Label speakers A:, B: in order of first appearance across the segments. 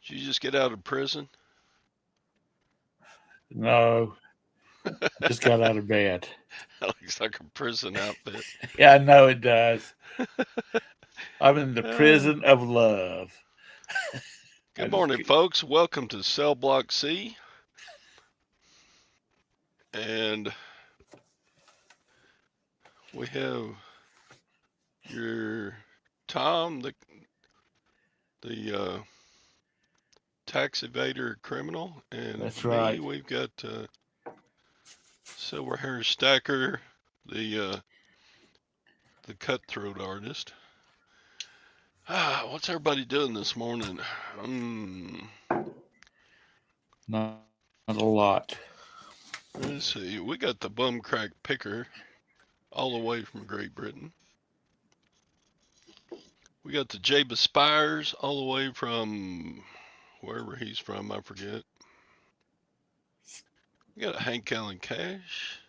A: Did you just get out of prison?
B: No, just got out of bed.
A: That looks like a prison outfit.
B: Yeah, I know it does. I'm in the
A: Uh,
B: prison of love. I
A: Good
B: just
A: morning, folks. Welcome to Cell Block C. And we have your Tom, the tax evader criminal, and
B: that's
A: me.
B: right.
A: We've got Silverhairstacker, the cutthroat artist. What's everybody doing this morning?
B: Not a lot.
A: Let's see. We got the bum crack picker all the way from Great Britain. We got the Jabez Spires all the way from wherever he's from, I forget. We got a Hank Allen Cash.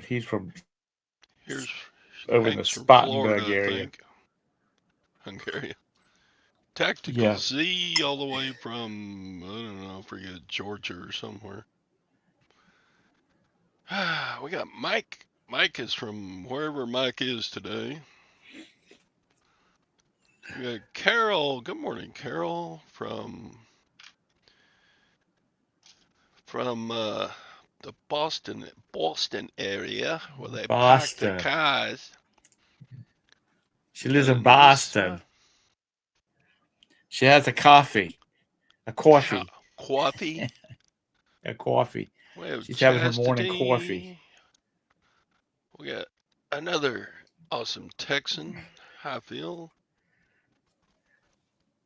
B: He's from
A: Here's
B: over in the
A: Hank's from Florida,
B: Spartanburg
A: I
B: area.
A: think. Hungary. Tactical
B: Yeah.
A: Z all the way from, I don't know, I forget, Georgia or somewhere. We got Mike. Mike is from wherever Mike is today. We got Carol. Good morning, Carol, from the Boston area where they park the
B: Boston.
A: cars.
B: She lives in
A: And
B: Boston.
A: Melissa.
B: She has a coffee. A coffee.
A: Coffee.
B: A coffee.
A: We have
B: She's having her morning coffee.
A: Chastity. We got another awesome Texan. Hi, Phil.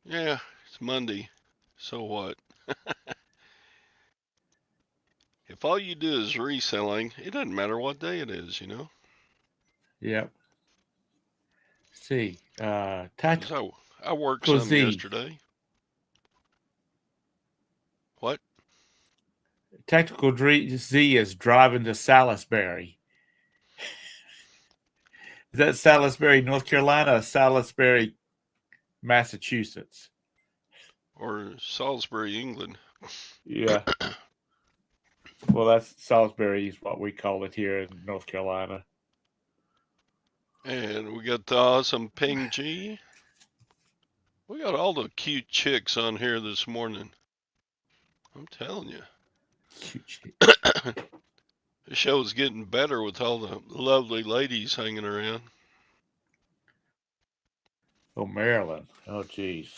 A: Yeah, it's Monday. So what? If all you do is reselling, it doesn't matter what day it is, you know?
B: Yep. See.
A: 'Cause
B: Tactical
A: I worked some
B: Z.
A: yesterday. What?
B: Tactical Z is driving to Salisbury. Is that Salisbury, North Carolina, or Salisbury, Massachusetts?
A: Or Salisbury, England.
B: Yeah. Well, that's Salisbury is what we call it here in North Carolina.
A: And we got the awesome Ping G. We got all the cute chicks on here this morning. I'm telling you. The show's getting better with all the lovely ladies hanging around.
B: Oh, Maryland. Oh, jeez.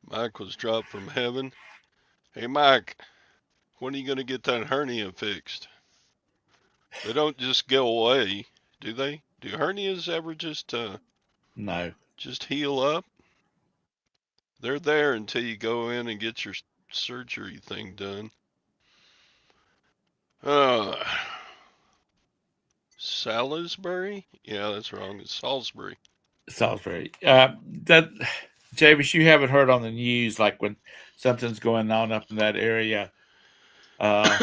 A: Mike was dropped from heaven. Hey, Mike, when are you going to get that hernia fixed? They don't just go away, do they? Do hernias ever
B: No.
A: just heal up? They're there until you go in and get your surgery thing done. Uh, Salisbury? Yeah, that's wrong. It's Salisbury.
B: Salisbury. That, James, you haven't heard on the news like when something's going on up in that area. Uh,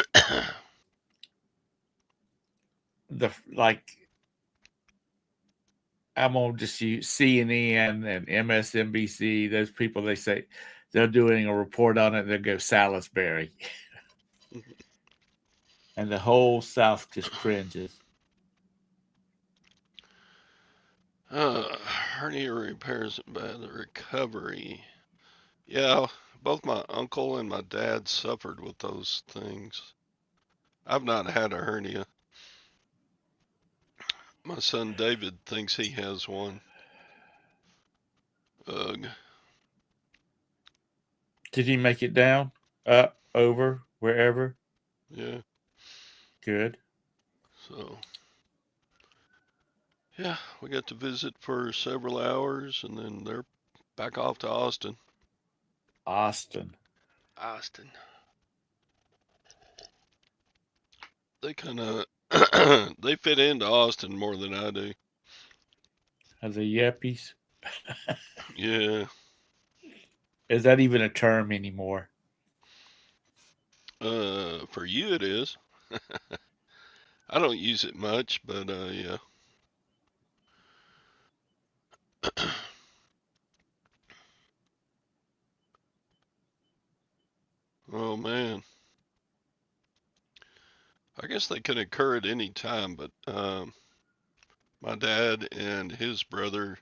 B: the like I'm on just use CNN and MSNBC. Those people they say they're doing a report on it. They'll go Salisbury, and the whole South just cringes.
A: Hernia repairs by the recovery. Yeah, both my uncle and my dad suffered with those things. I've not had a hernia. My son David thinks he has one. Ugh.
B: Did he make it down, up, over, wherever?
A: Yeah.
B: Good.
A: So, yeah, we got to visit for several hours and then they're back off to Austin.
B: Austin.
A: Austin. They kind of they fit into Austin more than I do.
B: As a yuppies.
A: Yeah.
B: Is that even a term anymore?
A: For you it is. I don't use it much, but yeah. guess they can occur at any time, but my dad and his brother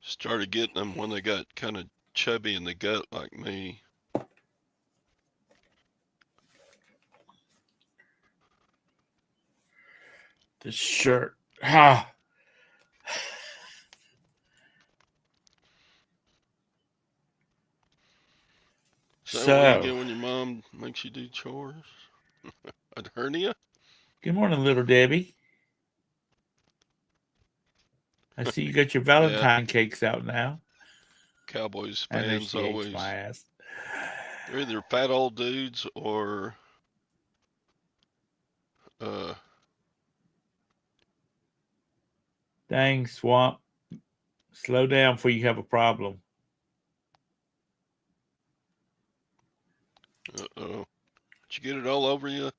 A: started getting them when they got kind of chubby in the gut like me.
B: The shirt. Ah.
A: Is that what you get when your mom makes you do chores? A hernia?
B: Good morning, little Debbie. I see you got your Valentine cakes out now.
A: Cowboys
B: I know
A: fans
B: she hates
A: always.
B: my ass.
A: They're either fat old dudes or
B: Dang, Swamp. Slow down before you have a problem.
A: uh-oh. Did you get it all over you?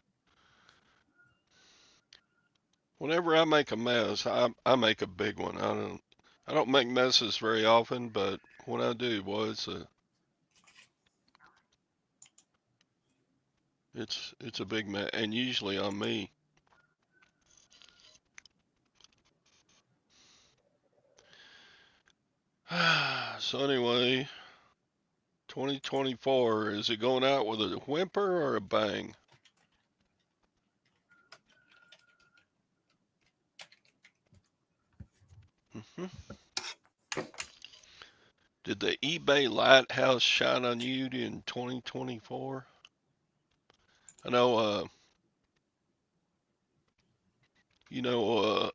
A: Whenever I make a mess, I make a big one. I don't make messes very often, but when I do, boy, it's a big mess, and usually on me. So anyway, 2024, is it going out with a whimper or a bang? Did the eBay lighthouse shine on you in 2024? I know, you know,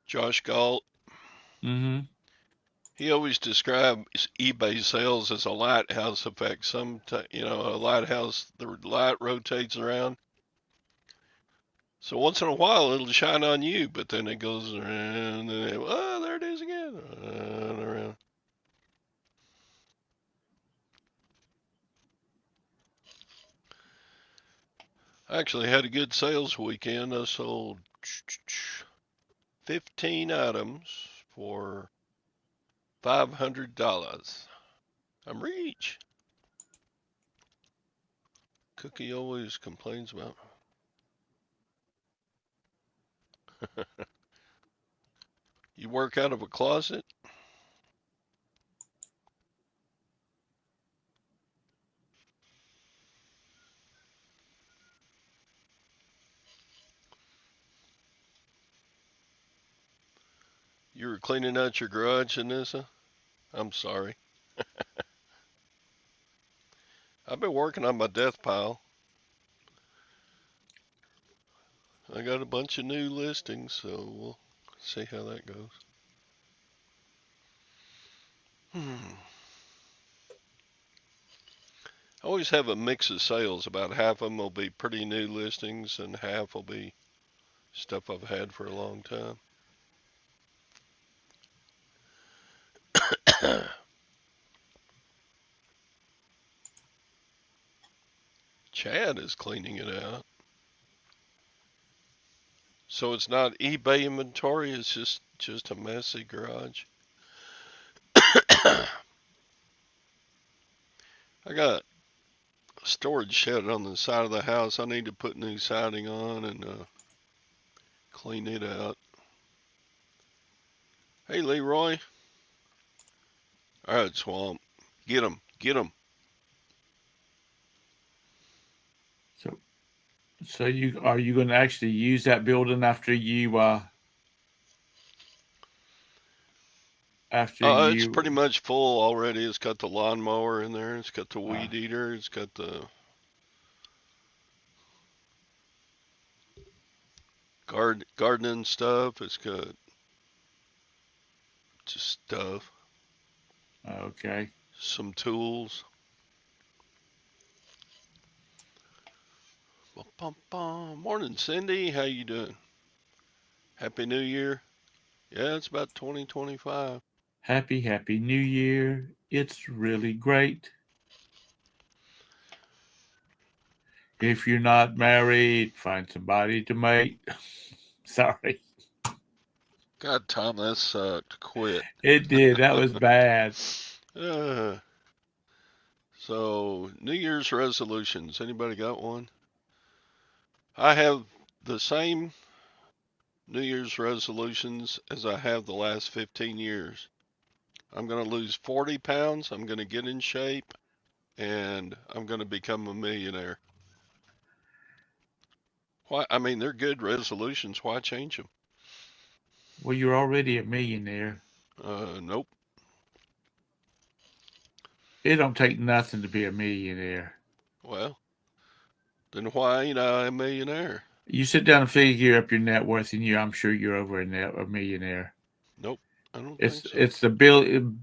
A: Josh Galt.
B: Mm-hmm.
A: He always described eBay sales as a lighthouse effect. A lighthouse, the light rotates around. So once in a while it'll shine on you, but then it goes around, and there it is again, around. I actually had a good sales weekend. I sold 15 items for $500. I'm rich. Cookie always complains about. You work out of a closet? You were cleaning out your garage, Anissa? I'm sorry. I've been working on my death pile. I got a bunch of new listings, so we'll see how that goes. I always have a mix of sales. About half of them will be pretty new listings, and half will be stuff I've had for a long time. Chad is cleaning it out. So it's not eBay inventory, it's just a messy garage. I got a storage shed on the side of the house. I need to put new siding on and clean it out. Hey, Leroy. All right, Swamp. Get him. Get him.
B: So are you going to actually use that building after you
A: It's pretty much full already. It's got the lawnmower in there. It's got the weed eater. It's got the gardening stuff. It's got just stuff.
B: Okay.
A: Some tools. Morning, Cindy. How you doing? Happy New Year. Yeah, it's about 2025.
B: Happy New Year. It's really great. If you're not married, find somebody to mate. Sorry.
A: God, Tom, that sucked. Quit.
B: It did. That was bad.
A: So, New Year's resolutions. Anybody got one? I have the same New Year's resolutions as I have the last 15 years. I'm going to lose 40 pounds. I'm going to get in shape and I'm going to become a millionaire. Why? I mean, they're good resolutions. Why change them?
B: Well, you're already a millionaire.
A: Nope.
B: It don't take nothing to be a millionaire.
A: Well, then why ain't I a millionaire?
B: You sit down and figure up your net worth, and I'm sure you're over a millionaire.
A: Nope. I don't
B: It's
A: think so.
B: it's the bill.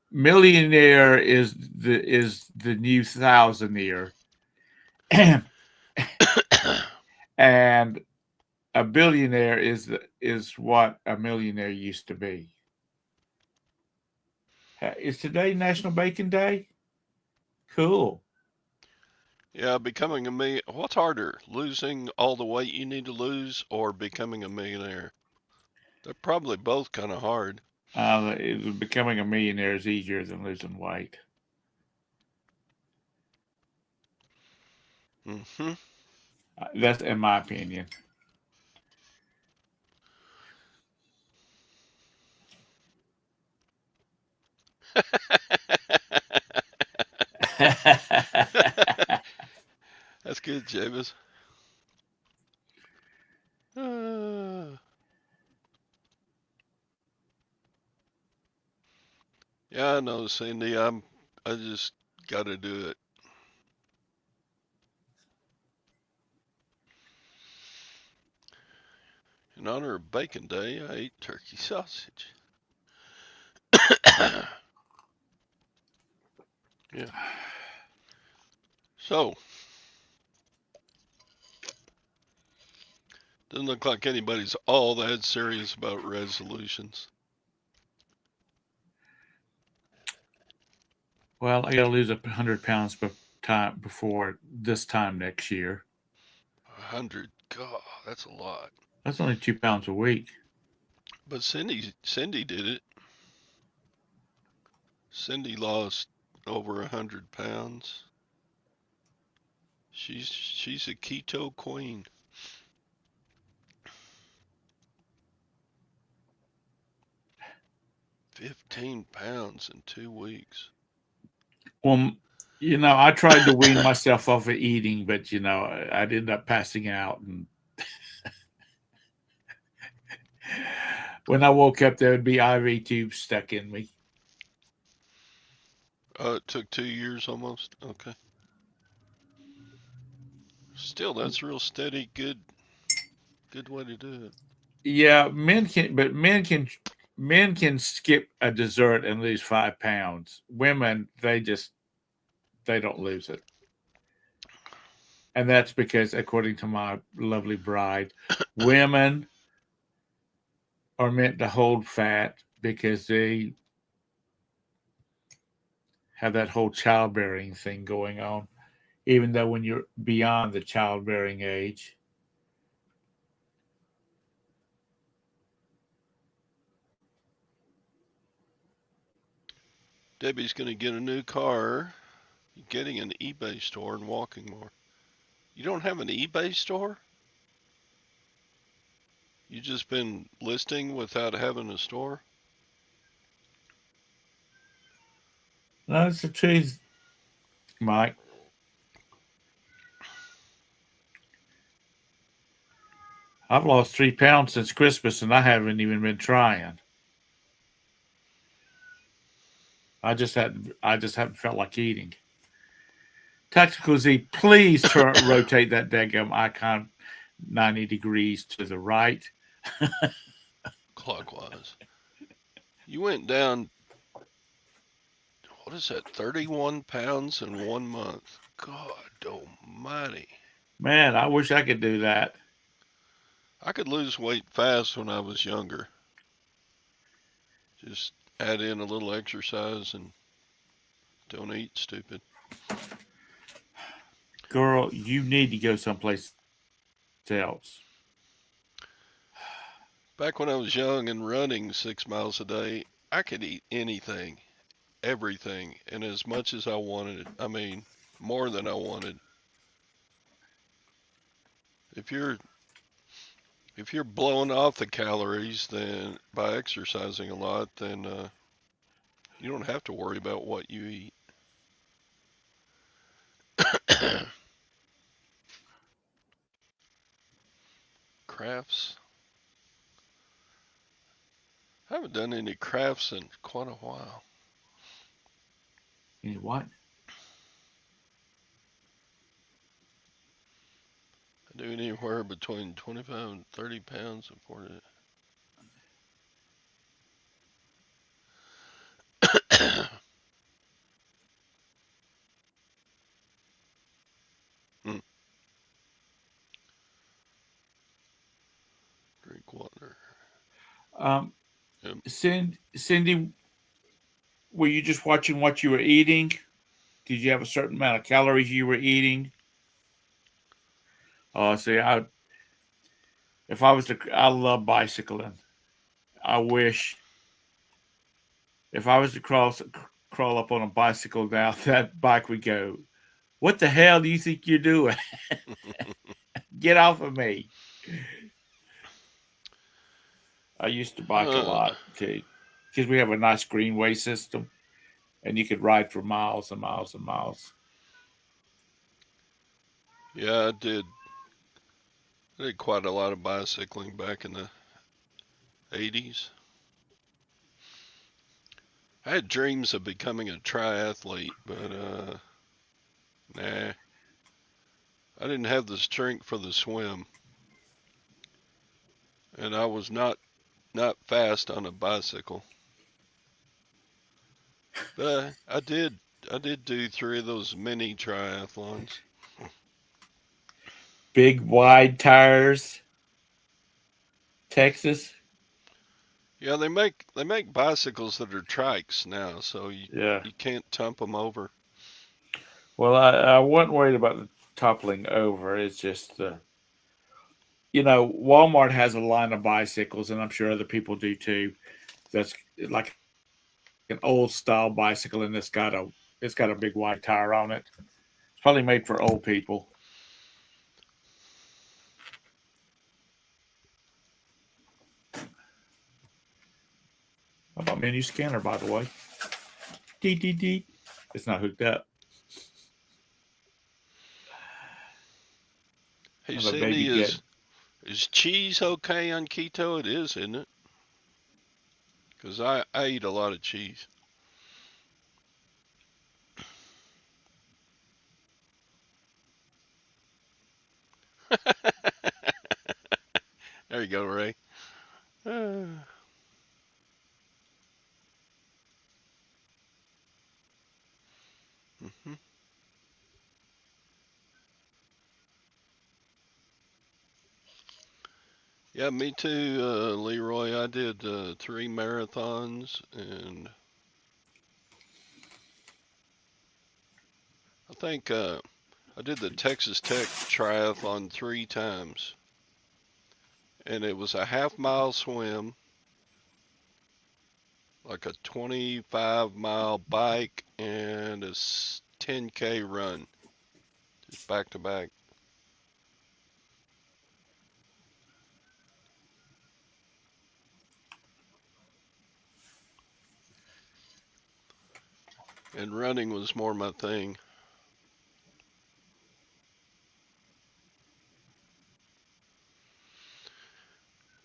B: Millionaire is the new thousandaire, and a billionaire is what a millionaire used to be. Is today National Bacon Day? Cool.
A: Yeah, becoming a million. What's harder, losing all the weight you need to lose or becoming a millionaire? They're probably both kind of hard.
B: Becoming a millionaire is easier than losing weight.
A: Hmm.
B: That's in my opinion.
A: That's good, James. Yeah, I know, Cindy. I just got to do it. In honor of Bacon Day, I ate turkey sausage. Yeah. So, doesn't look like anybody's all that serious about resolutions.
B: Well, I got to lose 100 pounds before this time next year.
A: 100. God, that's a lot.
B: That's only 2 pounds a week.
A: But Cindy did it. Cindy lost over 100 pounds. She's a keto queen. 15 pounds in 2 weeks.
B: Well, I tried to wean myself off of eating, but I'd end up passing out, and when I woke up, there would be IV tubes stuck in me.
A: It took 2 years almost. Okay. Still, that's real steady, good way to do it.
B: Yeah, men can skip a dessert and lose 5 pounds. Women, they don't lose it. And that's because, according to my lovely bride, women are meant to hold fat because they have that whole childbearing thing going on, even though when you're beyond the childbearing age.
A: Debbie's going to get a new car, getting an eBay store, and walking more. You don't have an eBay store? You just been listing without having a store?
B: That's the truth, Mike. I've lost 3 pounds since Christmas, and I haven't even been trying. I just haven't felt like eating. Tactical Z, please rotate that daggum icon 90 degrees to the right.
A: Clockwise. You went down, what is that, 31 pounds in 1 month. God almighty.
B: Man, I wish I could do that.
A: I could lose weight fast when I was younger. Just add in a little exercise and don't eat stupid.
B: Girl, you need to go someplace else.
A: Back when I was young and running 6 miles a day, I could eat anything. everything and as much as I wanted. I mean, more than I wanted. If you're if you're blowing off the calories then by exercising a lot, then you don't have to worry about what you eat. Crafts. I haven't done any crafts in quite a while.
B: You know what?
A: I do anywhere between 25 and 30 pounds of portage. Mm, drink water.
B: Um,
A: Yep.
B: Cindy, were you just watching what you were eating? Did you have a certain amount of calories you were eating? See, if I was to, I love bicycling. I wish if I was to crawl up on a bicycle now, that bike would go. What the hell do you think you're doing? Get off of me! I used to bike a
A: Uh,
B: lot too, because we have a nice greenway system, and you could ride for miles and miles and miles.
A: yeah, I did quite a lot of bicycling back in the 80s. I had dreams of becoming a triathlete, but nah, I didn't have the strength for the swim, and I was not fast on a bicycle. But I did do three of those mini triathlons.
B: Big wide tires, Texas.
A: Yeah, they make bicycles that are trikes now, so you
B: Yeah.
A: you can't tump them over.
B: Well, I wasn't worried about the toppling over. It's just Walmart has a line of bicycles, and I'm sure other people do too. That's like an old style bicycle, and it's got a big wide tire on it. It's probably made for old people. How about menu scanner, by the way? Dee dee dee. It's not hooked up.
A: Hey
B: I have a baby
A: Cindy,
B: get.
A: is cheese okay on keto? It is, isn't it? Because I eat a lot of cheese. There you go, Ray. Uh, mhm. Yeah, me too, Leroy. I did 3 marathons, and I think I did the Texas Tech triathlon 3 times, and it was a half-mile swim, like a 25-mile bike, and a 10K run, just back to back. And running was more my thing.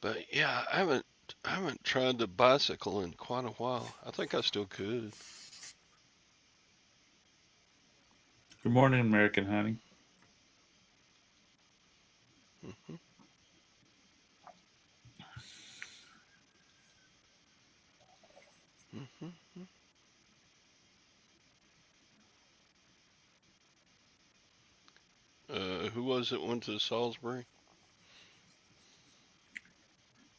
A: But yeah, I haven't tried the bicycle in quite a while. I think I still could.
B: Good morning, American honey.
A: Hmm. Hmm. Who was it went to Salisbury?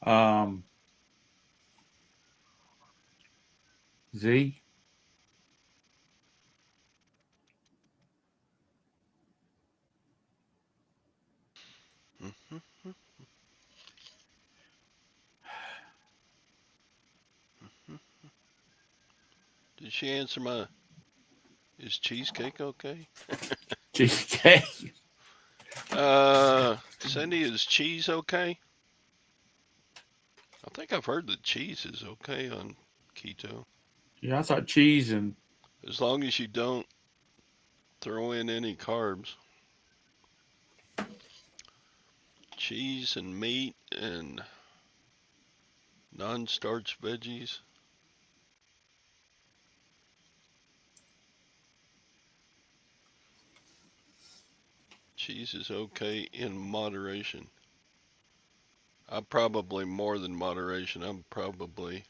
B: Um, Z.
A: Hmm. Hmm. Did she answer my, is cheesecake okay?
B: Cheesecake.
A: Cindy, is cheese okay? I think I've heard that cheese is okay on keto.
B: Yeah, I thought cheese and
A: As long as you don't throw in any carbs. Cheese and meat and non-starch veggies. Cheese is okay in moderation. I'm probably more than moderation. I'm probably,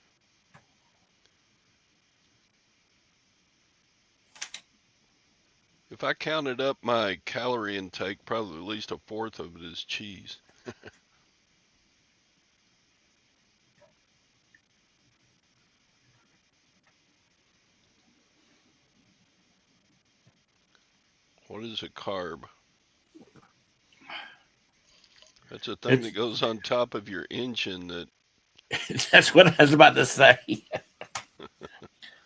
A: if I counted up my calorie intake, probably at least a fourth of it is cheese. What is a carb? That's a thing
B: it's
A: that goes on top of your engine that,
B: that's what I was about to say.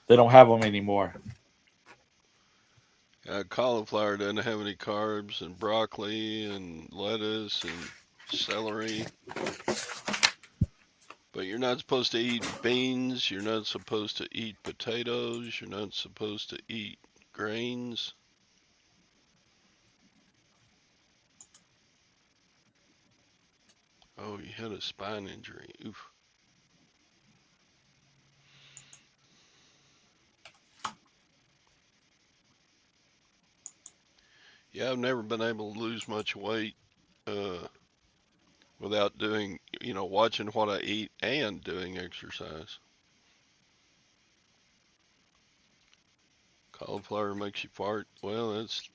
B: They don't have them anymore.
A: cauliflower doesn't have any carbs, and broccoli and lettuce and celery. But you're not supposed to eat beans. You're not supposed to eat potatoes. You're not supposed to eat grains. Oh, you had a spine injury. Oof. Yeah, I've never been able to lose much weight uh, without doing, watching what I eat and doing exercise. Cauliflower makes you fart. Well, that's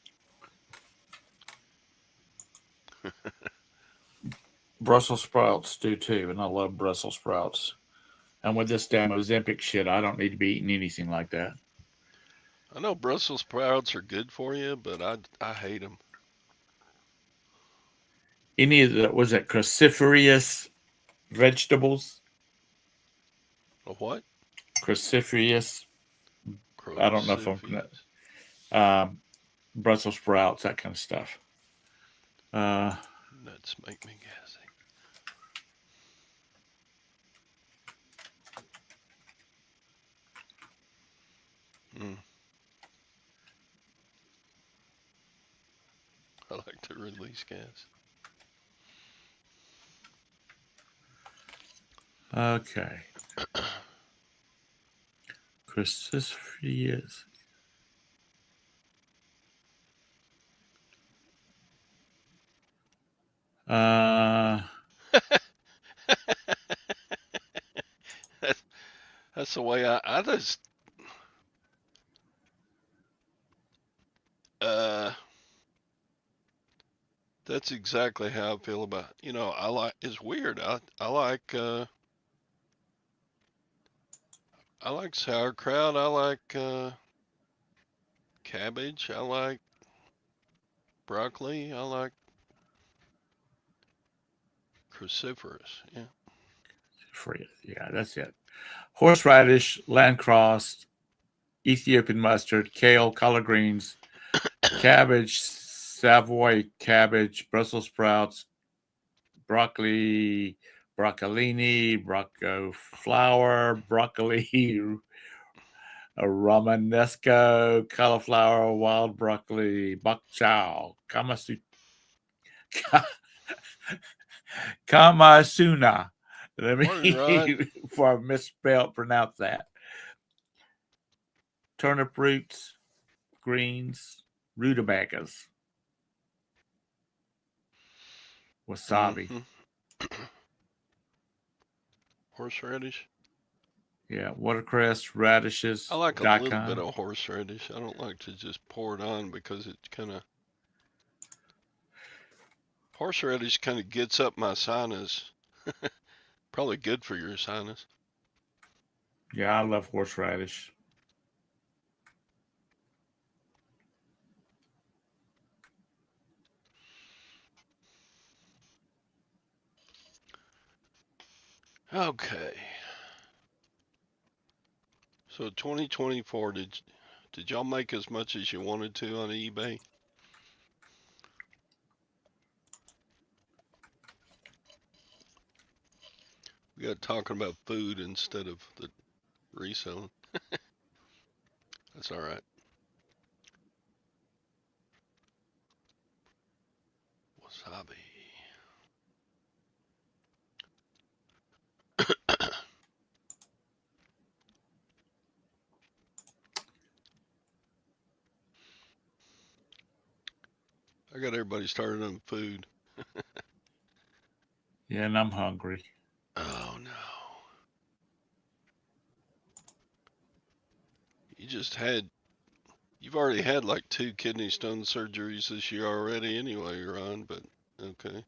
B: Brussels sprouts do too, and I love Brussels sprouts. And with this damn Ozempic shit, I don't need to be eating anything like that.
A: I know Brussels sprouts are good for you, but I hate them.
B: Any of the was it cruciferous vegetables?
A: A what?
B: Cruciferous. I don't know if I'm
A: Crucifix.
B: um, Brussels sprouts, that kind of stuff.
A: Nuts make me gassy. Mm, I like to release gas.
B: Okay. Cruciferous.
A: That's the way I just uh that's exactly how I feel about I like it's weird. I like sauerkraut, I like cabbage, I like broccoli, I like cruciferous. Yeah.
B: Yeah, that's it. Horseradish, landcross, Ethiopian mustard, kale, collard greens, cabbage, Savoy cabbage, Brussels sprouts, broccoli, broccolini, brocco flour, broccoli, romanesco, cauliflower, wild broccoli, bok chow, kamasuna. Let
A: Morning, Rod.
B: me, before I pronounce that. Turnip roots, greens, rutabagas, wasabi.
A: Mm-hmm. Horseradish.
B: Yeah, watercress, radishes,
A: I like a little bit
B: daikon.
A: of horseradish. I don't like to just pour it on because it kind of horseradish kind of gets up my sinus. Probably good for your sinus.
B: Yeah, I love horseradish.
A: Okay. So 2024, did y'all make as much as you wanted to on eBay? We got talking about food instead of the reselling. That's all right. Wasabi. I got everybody started on food.
B: Yeah, and I'm hungry.
A: Oh no. You've already had like 2 kidney stone surgeries this year already anyway, Ron, but okay.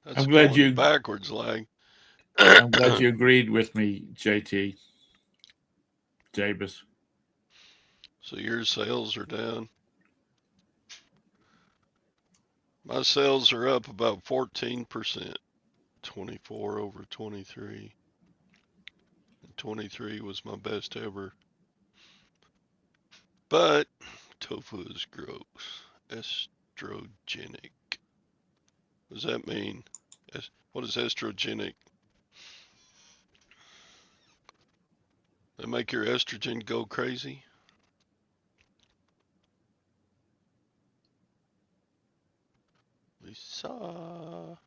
A: That's
B: I'm glad
A: going
B: you.
A: backwards, lag.
B: I'm glad you agreed with me, JT. Jabus.
A: So your sales are down. My sales are up about 14%. 24 over 23. 23 was my best ever. But tofu is gross. Estrogenic. What does that mean? What is estrogenic? They make your estrogen go crazy? Lisa.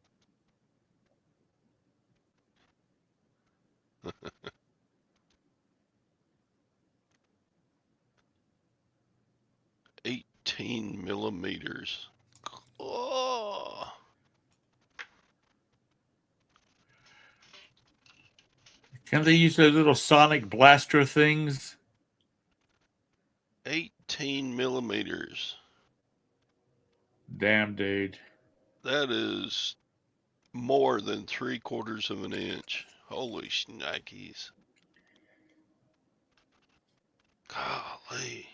A: $18 millimeters. Oh.
B: Can't they use those little sonic blaster things?
A: 18 millimeters.
B: Damn, dude.
A: That is more than 3/4 of an inch. Holy shnikes. Golly.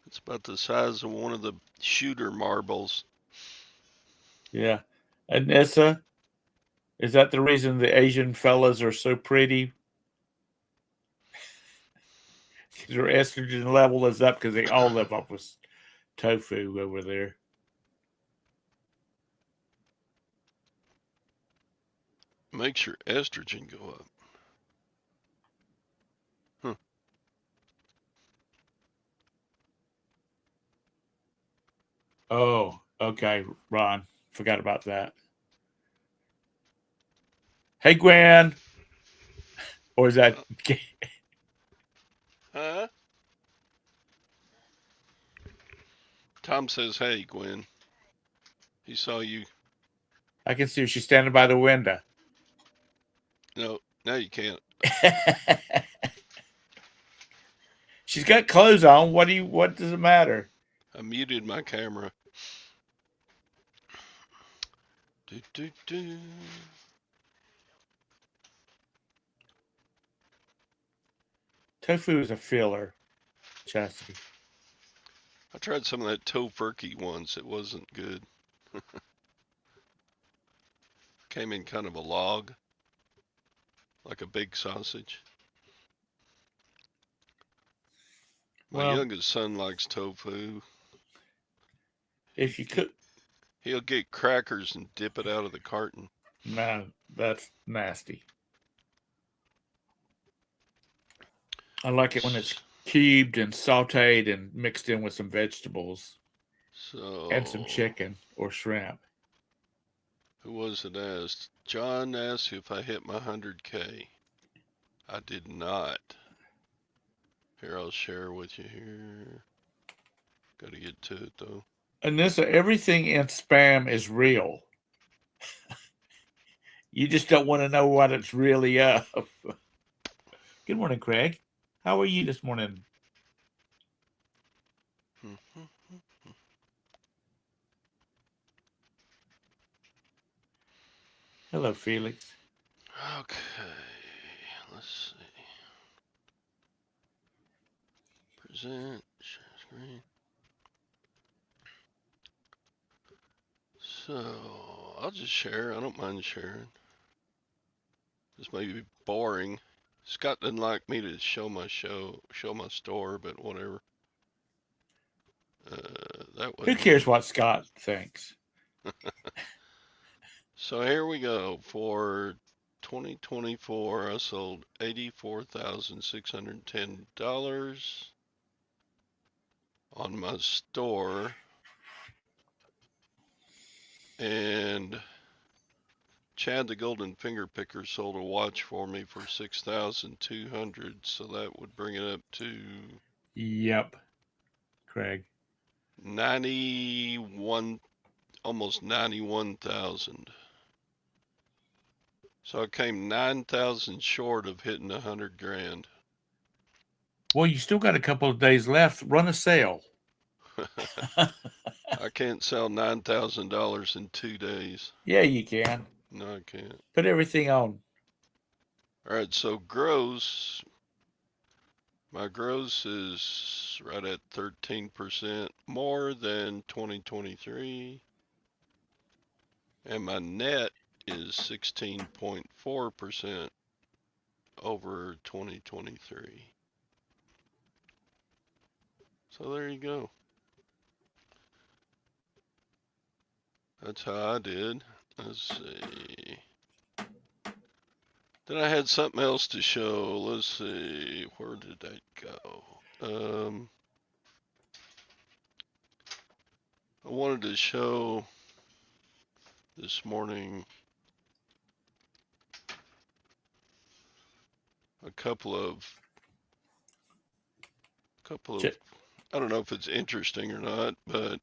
A: It's about the size of one of the shooter marbles.
B: Yeah. Anissa, is that the reason the Asian fellas are so pretty? Their estrogen level is up because they all live off with tofu over there.
A: Makes your estrogen go up. Huh.
B: Oh, okay, Ron. Forgot about that. Hey, Gwen. Or is that...
A: Huh? Tom says, hey, Gwen. He saw you.
B: I can see her. She's standing by the window.
A: No, now you can't.
B: She's got clothes on. What does it matter?
A: I muted my camera. Do, do, do.
B: Tofu is a filler, Chastity.
A: I tried some of that tofurkey once. It wasn't good. Came in kind of a log, like a big sausage. My
B: Well,
A: youngest son likes tofu.
B: if you cook...
A: He'll get crackers and dip it out of the carton.
B: No, that's nasty. I like it when it's cubed and sauteed and mixed in with some vegetables and some chicken or shrimp.
A: Who was it asked? John asked if I hit my 100K. I did not. Here, I'll share with you here. Got to get to it, though.
B: And this, everything in spam is real. You just don't want to know what it's really of. Good morning, Craig. How are you this morning? Hello, Felix.
A: Okay, let's see. Present. Share screen. So I'll just share. I don't mind sharing. This may be boring. Scott doesn't like me to show my store, but whatever. That
B: Who
A: wouldn't
B: cares
A: work.
B: what Scott thinks?
A: So here we go. For 2024, I sold $84,610 on my store. And Chad the Golden Finger Picker sold a watch for me for 6,200, so that would bring it up to
B: Yep, Craig.
A: 91, almost 91,000. So I came 9,000 short of hitting 100 grand.
B: Well, you still got a couple of days left. Run a sale.
A: I can't sell $9,000 in 2 days.
B: Yeah, you can.
A: No, I can't.
B: Put everything on.
A: All right, so gross, my gross is right at 13% more than 2023. And my net is 16.4% over 2023. So there you go. That's how I did. Let's see. Then I had something else to show. Let's see. Where did that go? I wanted to show this morning a couple of I don't know if it's interesting or not, but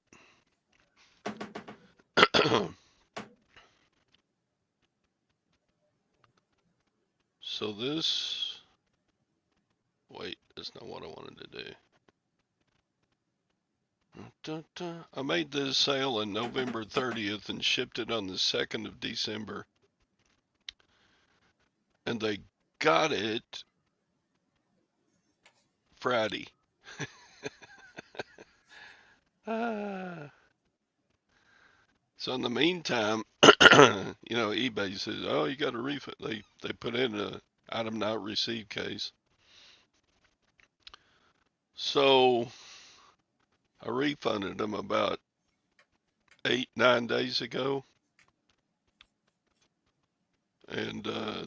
A: so this, wait, that's not what I wanted to do. I made this sale on November 30th and shipped it on the 2nd of December. And they got it Friday. So in the meantime, eBay says, "Oh, you got a refund." They put in a item not received case. So I refunded them about 8-9 days ago, and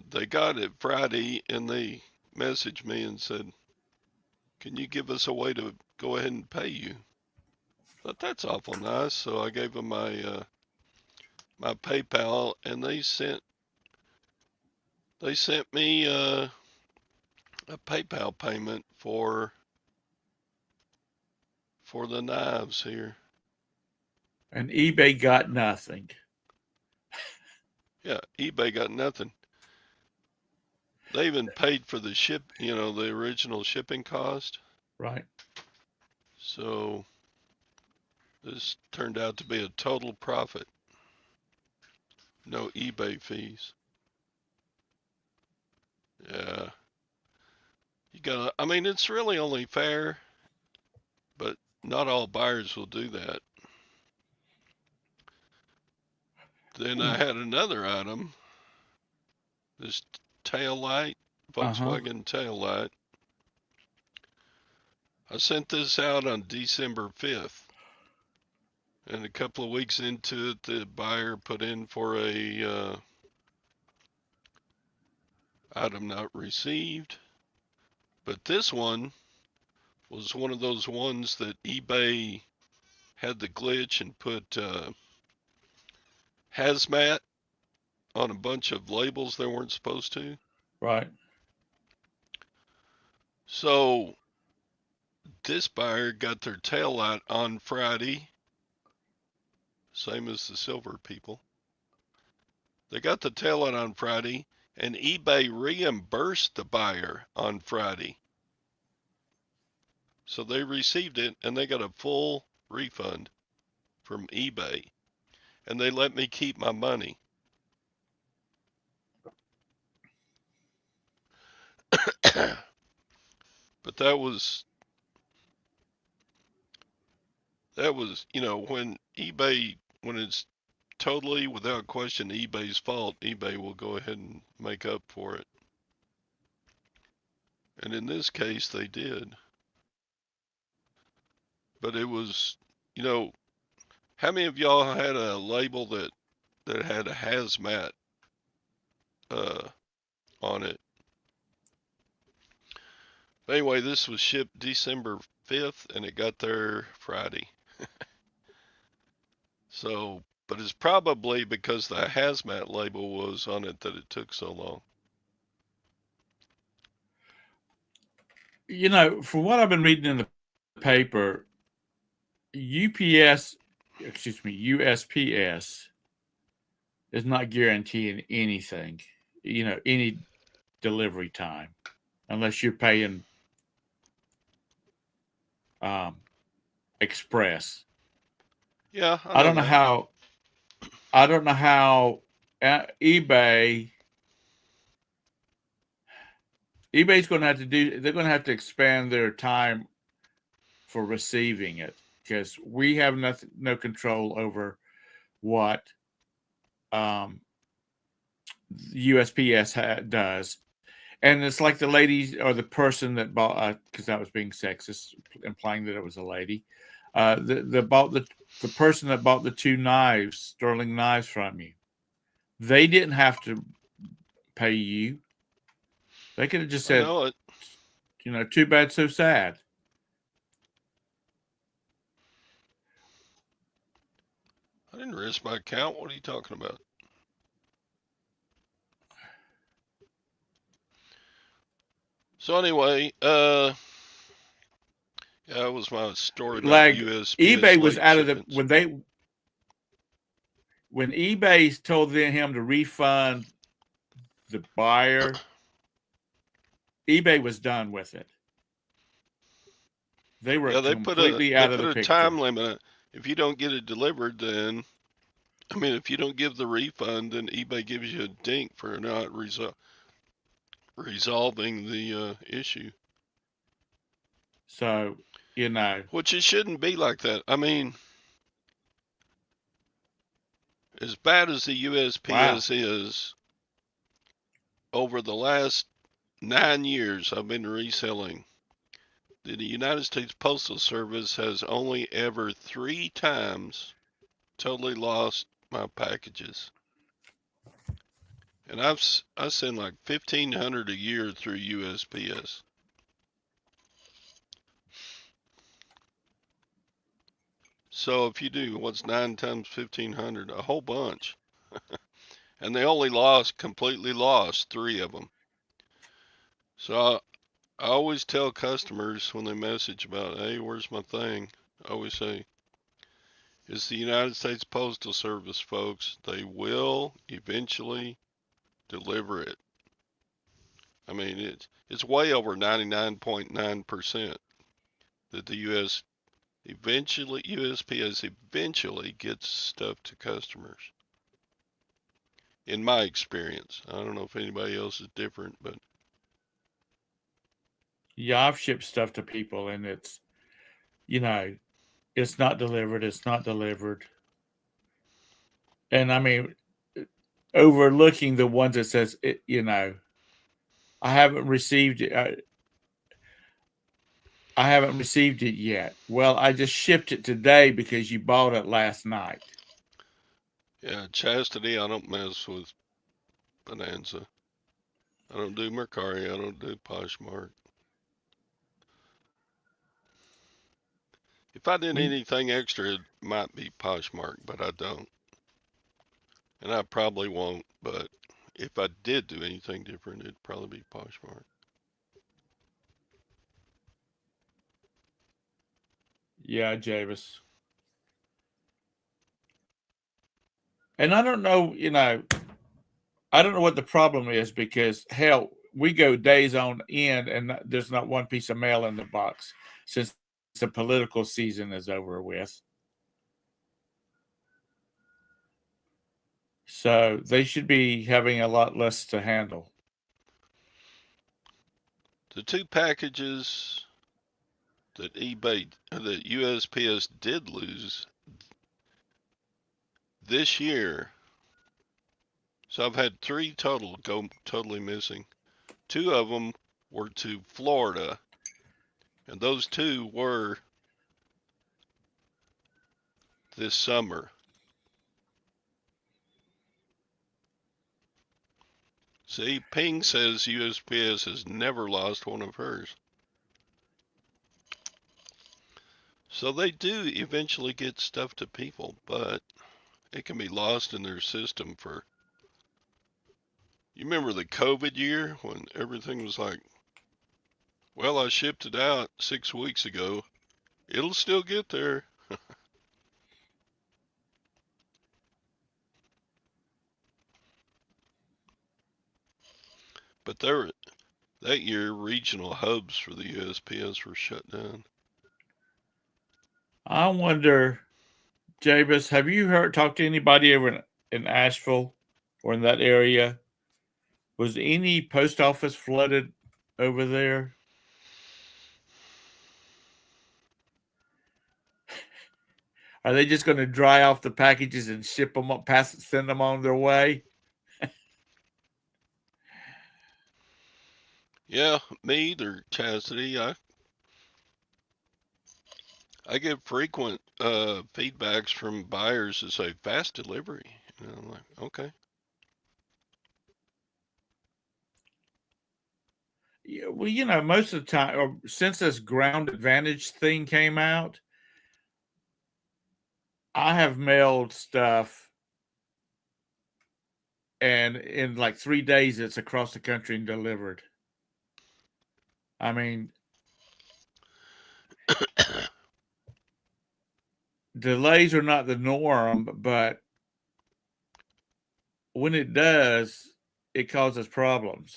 A: they got it Friday, and they messaged me and said, "Can you give us a way to go ahead and pay you?" I thought that's awful nice, so I gave them my PayPal, and they sent me a PayPal payment for the knives here.
B: And eBay got nothing.
A: Yeah, eBay got nothing. They even paid for the the original shipping cost.
B: Right.
A: So this turned out to be a total profit. No eBay fees. Yeah. I mean, it's really only fair, but not all buyers will do that. Then I had another item, this tail light, Volkswagen tail light. I sent this out on December 5th. And a couple of weeks into it, the buyer put in for a item not received. But this one was one of those ones that eBay had the glitch and put hazmat on a bunch of labels they weren't supposed to.
B: Right.
A: So this buyer got their tail light on Friday, same as the silver people. They got the tail light on Friday, and eBay reimbursed the buyer on Friday. So they received it, and they got a full refund from eBay, and they let me keep my money. But that was That was, when when it's totally without question eBay's fault, eBay will go ahead and make up for it. And in this case, they did. But it was, you know, how many of y'all had a label that had a hazmat uh, on it? But anyway, this was shipped December 5th, and it got there Friday. So, but it's probably because the hazmat label was on it that it took so long.
B: From what I've been reading in the paper, USPS is not guaranteeing anything, any delivery time, unless you're paying express.
A: Yeah,
B: I don't know how. I don't know how eBay's going to have to do. They're going to have to expand their time for receiving it because we have no control over what USPS does. And it's like the lady or the person that bought, because I was being sexist, implying that it was a lady. The person that bought the two sterling knives from you, they didn't have to pay you. They could have just said, too bad, so sad.
A: I didn't risk my account. What are you talking about? So anyway, that was my story about
B: Like
A: USPS
B: eBay was
A: late
B: out of
A: shipments.
B: when eBay told him to refund the buyer, eBay was done with it. They were completely out of the picture.
A: They put a time limit. If you don't get it delivered, then if you don't give the refund, then eBay gives you a dink for not resolving the issue.
B: So,
A: which it shouldn't be like that. As bad as the USPS is, over the last 9 years I've been reselling, the United States Postal Service has only ever 3 times totally lost my packages. And I send like 1,500 a year through USPS. So if you do, what's 9 times 1,500? A whole bunch. And they only completely lost 3 of them. So I always tell customers when they message about, hey, where's my thing? I always say, it's the United States Postal Service, folks. They will eventually deliver it. It's way over 99.9% that the USPS eventually gets stuff to customers. In my experience, I don't know if anybody else is different, but
B: yeah, I've shipped stuff to people, and it's it's not delivered. It's not delivered, and overlooking the ones that says I haven't received it. I haven't received it yet. Well, I just shipped it today because you bought it last night.
A: Yeah, Chastity, I don't mess with Bonanza. I don't do Mercari. I don't do Poshmark. If I did anything extra, it might be Poshmark, but I don't. And I probably won't, but if I did do anything different, it'd probably be Poshmark.
B: Yeah, Javis. And I don't know, I don't know what the problem is because, hell, we go days on end and there's not one piece of mail in the box since the political season is over with. So they should be having a lot less to handle.
A: The 2 packages that that USPS did lose this year. So I've had 3 total go totally missing. 2 of them were to Florida, and those 2 were this summer. See, Ping says USPS has never lost one of hers. So they do eventually get stuff to people, but it can be lost in their system for. You remember the COVID year when everything was like, well, I shipped it out 6 weeks ago. It'll still get there. But that year, regional hubs for the USPS were shut down.
B: I wonder, Jabez, have you talked to anybody over in Asheville or in that area? Was any post office flooded over there? Are they just going to dry off the packages and ship them up, send them on their way?
A: Yeah, me either, Chastity. I get frequent feedbacks from buyers that say fast delivery. And I'm like, okay.
B: Yeah, well, most of the time, or since this ground advantage thing came out, I have mailed stuff, and in like 3 days, it's across the country and delivered. I mean, delays are not the norm, but when it does, it causes problems.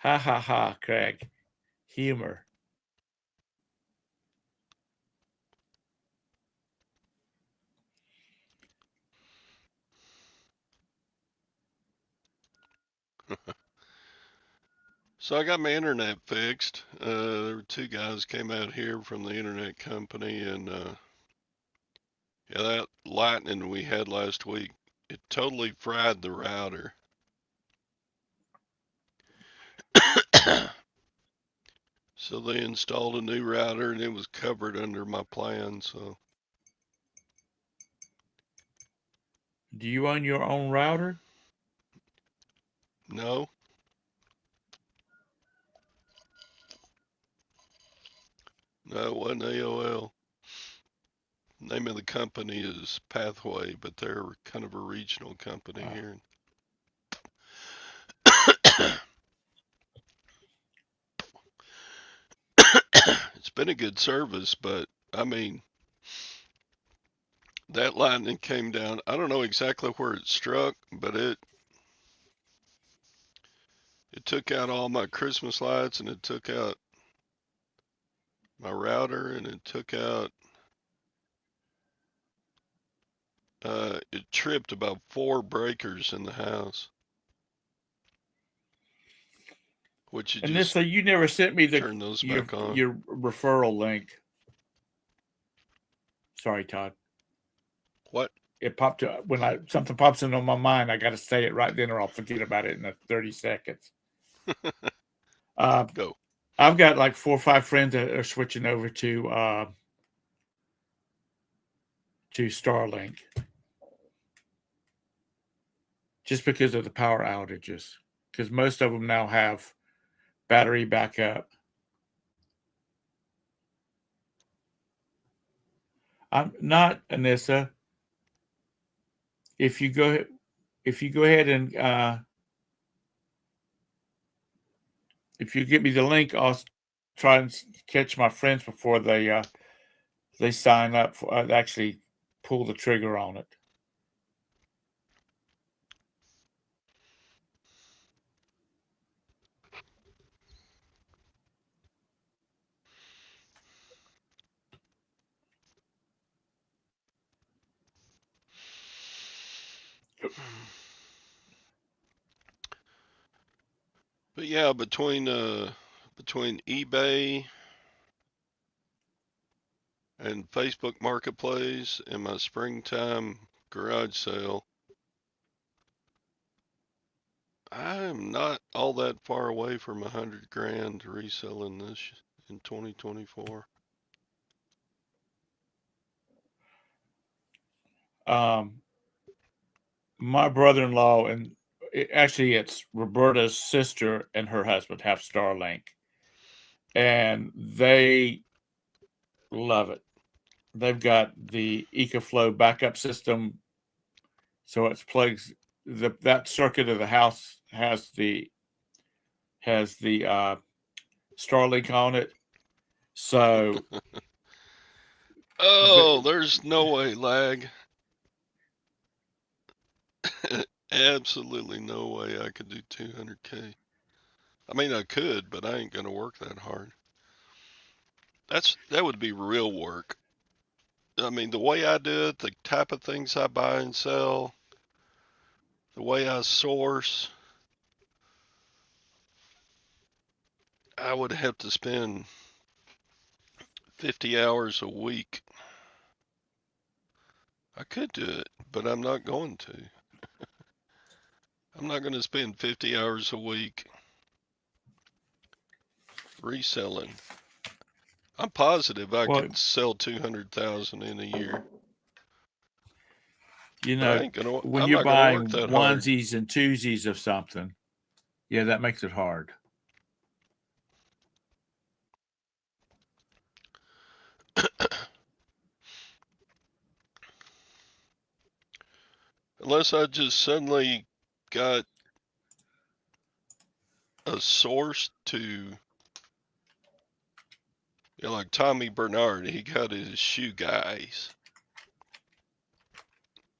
B: Ha ha ha, Craig. Humor.
A: So I got my internet fixed. There were 2 guys came out here from the internet company, and yeah, that lightning we had last week, it totally fried the router. So they installed a new router, and it was covered under my plan. So
B: Do you own your own router?
A: no, it wasn't AOL. Name of the company is Pathway, but they're kind of a regional company here. It's been a good service, but I mean, that lightning came down. I don't know exactly where it struck, but it took out all my Christmas lights, and it took out my router, and it took out. It tripped about 4 breakers in the house. Which you
B: And
A: just
B: so you never sent me
A: turn those back on.
B: your referral link. Sorry, Todd.
A: What?
B: It popped up when something pops into my mind. I got to say it right then, or I'll forget about it in 30 seconds.
A: Go.
B: I've got like 4 or 5 friends that are switching over to Starlink just because of the power outages. Because most of them now have battery backup. I'm not, Anissa. If you go ahead and if you give me the link, I'll try and catch my friends before they sign up for actually pull the trigger on it.
A: But yeah, between eBay and Facebook Marketplace and my springtime garage sale, I'm not all that far away from 100 grand reselling this in 2024.
B: My brother-in-law and actually it's Roberta's sister and her husband have Starlink, and they love it. They've got the EcoFlow backup system, so it plugs that circuit of the house has the Starlink on it. So
A: Oh, there's no way, lag. Absolutely no way I could do 200K. I mean, I could, but I ain't gonna work that hard. That would be real work. I mean, the way I do it, the type of things I buy and sell, the way I source, I would have to spend 50 hours a week. I could do it, but I'm not going to. I'm not going to spend 50 hours a week reselling. I'm positive I
B: well,
A: could sell 200,000 in a year,
B: you
A: but
B: know, when
A: I'm
B: you're
A: not going to work
B: buying
A: that hard.
B: onesies and twosies of something, yeah, that makes it hard.
A: Unless I just suddenly got a source to, like Tommy Bernard, he got his shoe guys.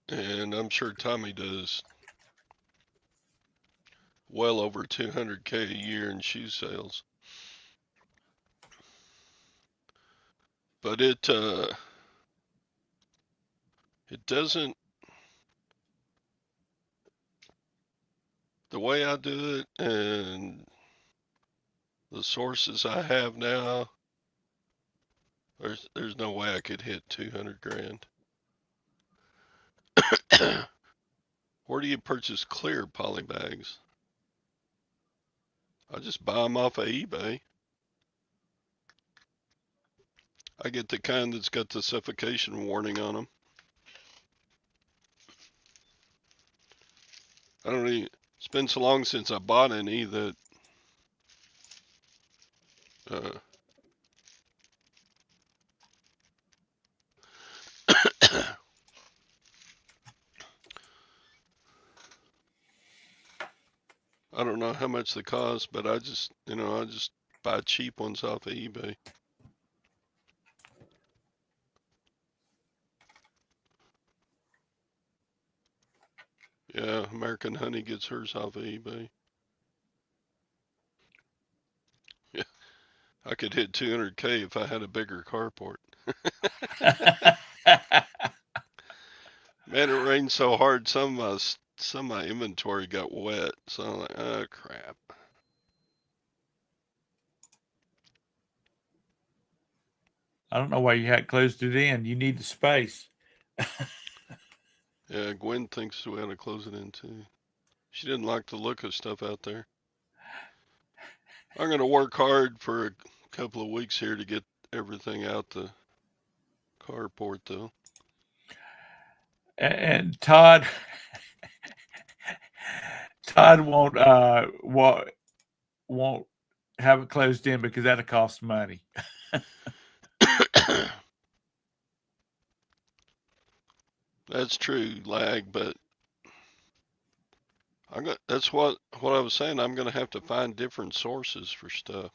A: And I'm sure Tommy does well over 200K a year in shoe sales. But it doesn't, the way I do it and the sources I have now, there's no way I could hit 200 grand. Where do you purchase clear poly bags? I just buy them off of eBay. I get the kind that's got the suffocation warning on them. I don't even, it's been so long since I bought any that uh, I don't know how much they cost, but I just buy cheap ones off of eBay. Yeah, American Honey gets hers off of eBay. Yeah, I could hit 200K if I had a bigger carport. Man, it rained so hard, some of my inventory got wet. So I'm like, oh crap.
B: I don't know why you had closed it in. You need the space.
A: Yeah, Gwen thinks we ought to close it in too. She didn't like the look of stuff out there. I'm gonna work hard for a couple of weeks here to get everything out the carport though.
B: And Todd won't have it closed in because that'll cost money.
A: That's true, lag, but that's what I was saying. I'm gonna have to find different sources for stuff.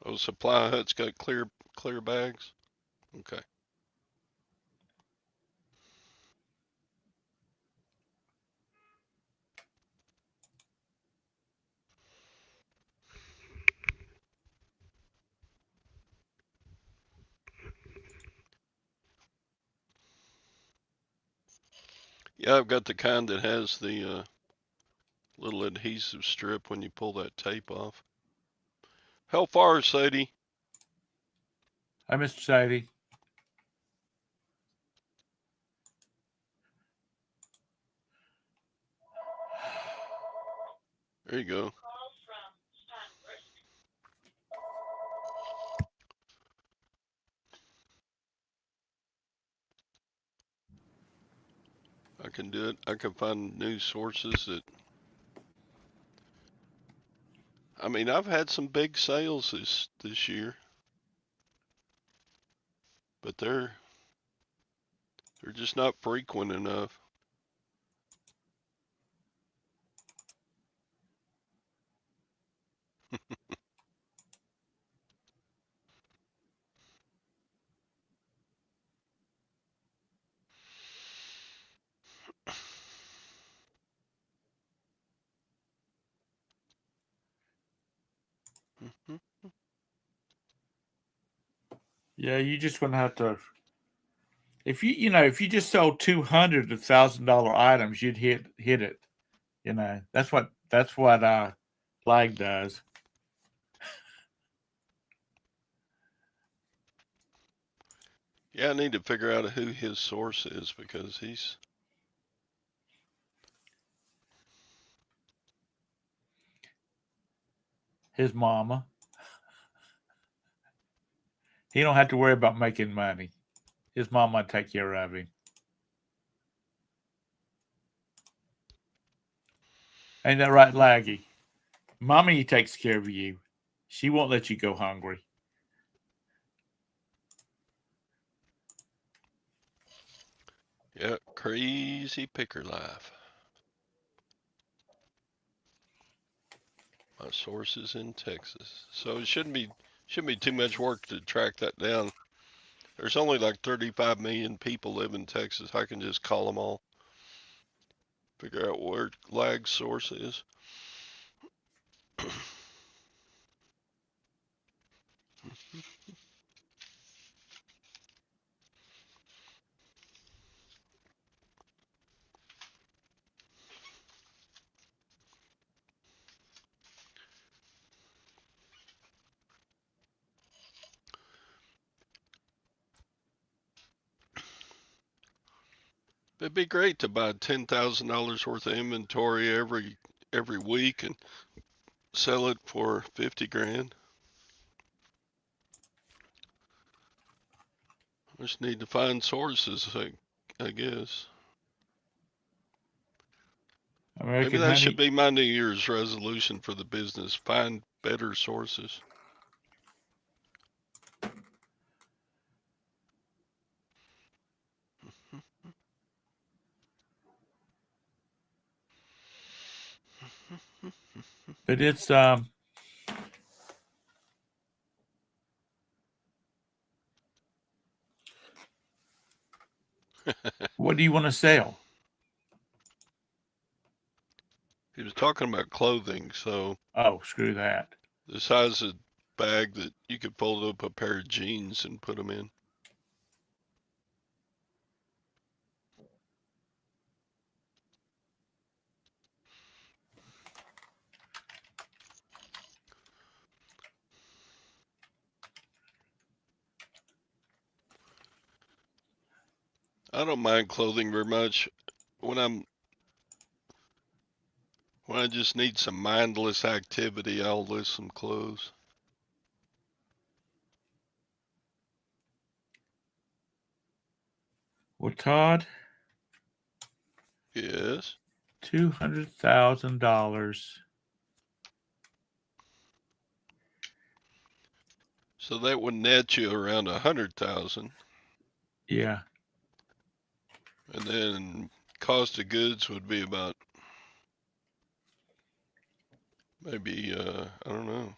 A: Oh, Supply Hut's got clear bags. Okay. Yeah, I've got the kind that has the little adhesive strip when you pull that tape off. How far, Sadie?
B: Hi, Mr. Sadie.
A: There you go. I can do it. I can find news sources that. I mean, I've had some big sales this year, but they're just not frequent enough. Mhm.
B: Yeah, you just gonna have to. If if you just sold $200,000 items, you'd hit it. That's what Flag does.
A: Yeah, I need to figure out who his source is because he's.
B: His mama. He don't have to worry about making money. His mama take care of him. Ain't that right, Laggy? Mommy takes care of you. She won't let you go hungry.
A: Yeah, crazy picker life. My source is in Texas, so it shouldn't be too much work to track that down. There's only like 35 million people live in Texas. I can just call them all, figure out where Lag's source is. It'd be great to buy $10,000 worth of inventory every week and sell it for 50 grand. I just need to find sources, I guess. Maybe
B: American
A: that
B: Honey.
A: should be my New Year's resolution for the business. Find better sources.
B: But it's what do you want to sell?
A: He was talking about clothing, so
B: Oh, screw that.
A: the size of bag that you could fold up a pair of jeans and put them in. I don't mind clothing very much. When I just need some mindless activity, I'll list some clothes.
B: Well, Todd,
A: Yes.
B: $200,000.
A: So that would net you around 100,000,
B: Yeah.
A: and then cost of goods would be about maybe I don't know,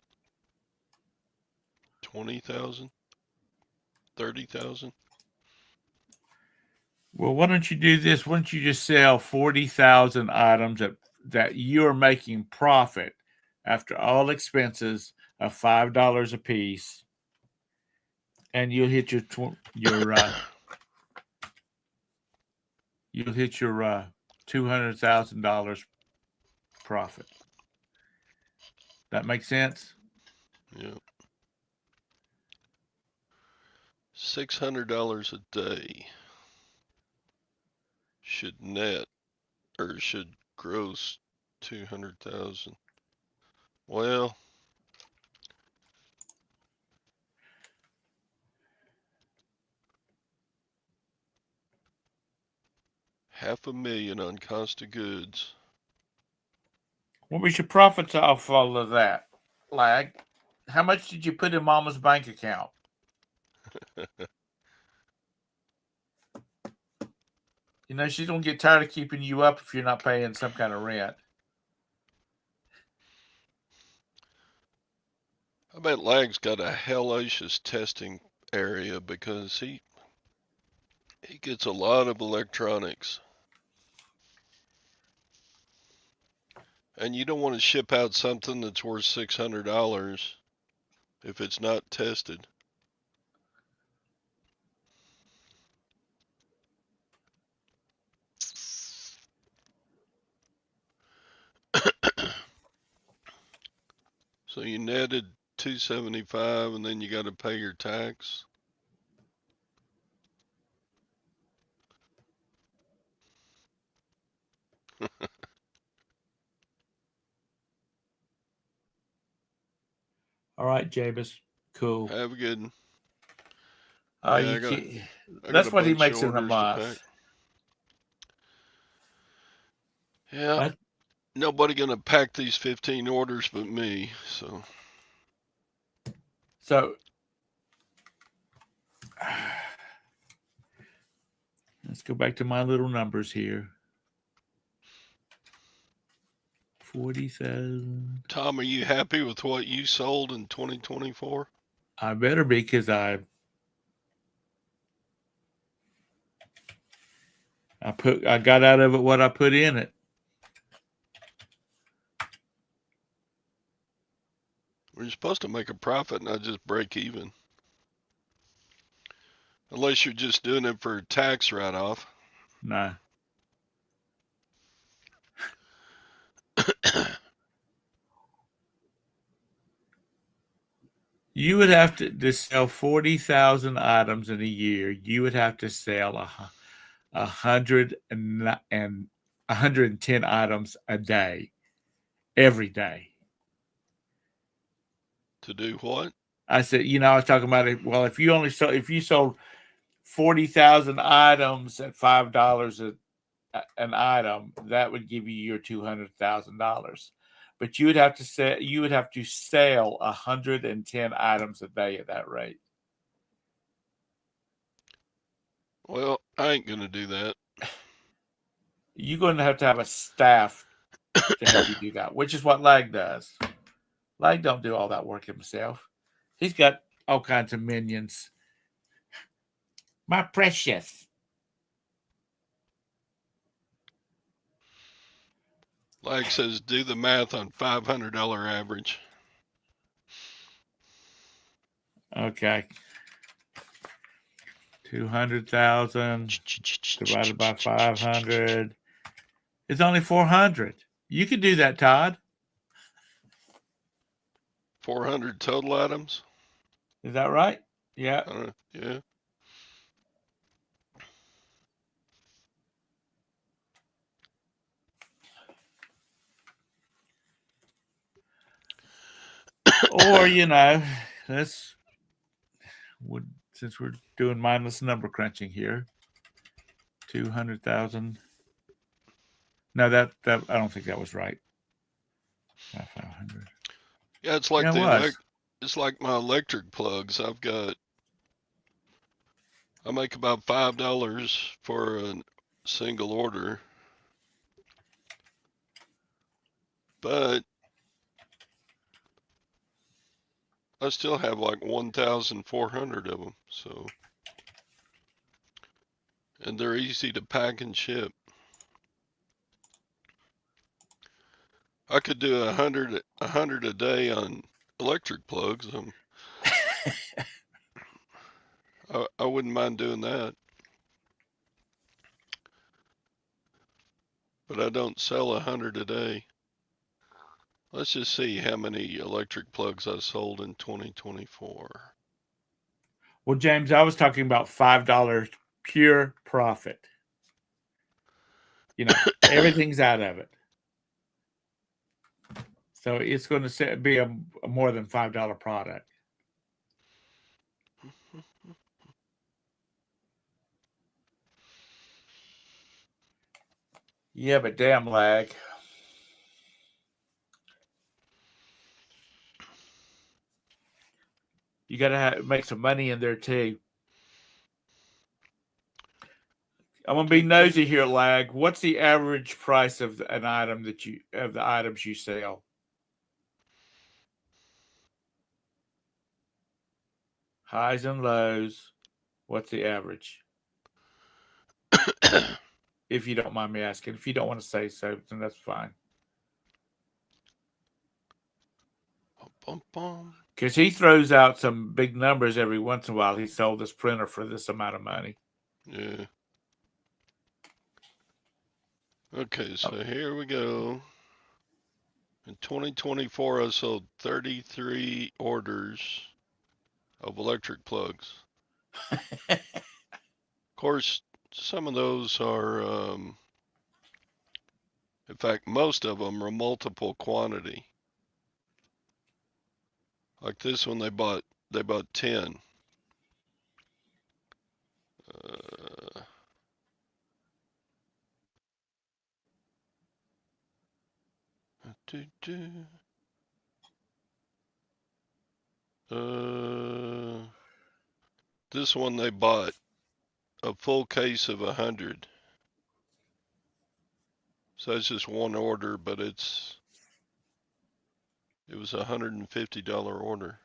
A: 20,000, 30,000.
B: Well, why don't you do this? Why don't you just sell 40,000 items that you are making profit after all expenses of $5 a piece, and you'll hit your $200,000 profit. That makes sense?
A: Yeah. $600 a day should net or should gross 200,000. Well, $500,000 on cost of goods.
B: What was your profits off all of that, Lag? How much did you put in Mama's bank account? You know, she's going to get tired of keeping you up if you're not paying some kind of rent.
A: I bet Lag's got a hellacious testing area because he gets a lot of electronics. And you don't want to ship out something that's worth $600 if it's not tested. So you netted 275 and then you got to pay your tax.
B: All right, Jabez. Cool.
A: Have a good one.
B: Yeah,
A: I got
B: that's
A: a
B: what he
A: bunch of
B: makes in a
A: orders to pack.
B: month.
A: Yeah.
B: What?
A: Nobody gonna pack these 15 orders but me, so.
B: So let's go back to my little numbers here. 40,000.
A: Tom, are you happy with what you sold in 2024?
B: I better be, because I got out of it what I put in it.
A: We're supposed to make a profit, not just break even. Unless you're just doing it for tax write-off.
B: Nah. You would have to sell 40,000 items in a year. You would have to sell 110 items a day, every day.
A: To do what?
B: I said, I was talking about it. Well, if you sold 40,000 items at $5 an item, that would give you your $200,000. But you would have to sell 110 items a day at that rate.
A: Well, I ain't gonna do that.
B: You're going to have a staff to help you do that, which is what Lag does. Lag don't do all that work himself. He's got all kinds of minions. My precious.
A: Like says, do the math on $500 average.
B: Okay. 200,000 divided by 500. It's only 400. You could do that, Todd.
A: 400 total items?
B: Is that right? Yeah.
A: Yeah.
B: Or, since we're doing mindless number crunching here, 200,000. No, that I don't think that was right. 500.
A: Yeah, it's like it's like my electric plugs. I make about $5 for a single order, but I still have like 1,400 of them. So, and they're easy to pack and ship. I could do 100 a day on electric plugs. I wouldn't mind doing that. but I don't sell 100 a day. Let's just see how many electric plugs I sold in 2024.
B: Well, James, I was talking about $5 pure profit. You know, everything's out of it. So it's going to be a more than $5 product. Yeah, but damn lag. You got to make some money in there too. I'm gonna be nosy here, lag. What's the average price of an item the items you sell? Highs and lows. What's the average? If you don't mind me asking. If you don't want to say so, then that's fine. Because he throws out some big numbers every once in a while. He sold this printer for this amount of money.
A: Yeah. Okay, so here we go. In 2024, I sold 33 orders of electric plugs. Of course, some of those are, in fact, most of them are multiple quantity. Like this one, they bought 10. This one they bought a full case of 100. So it's just one order, but it was a $150 order.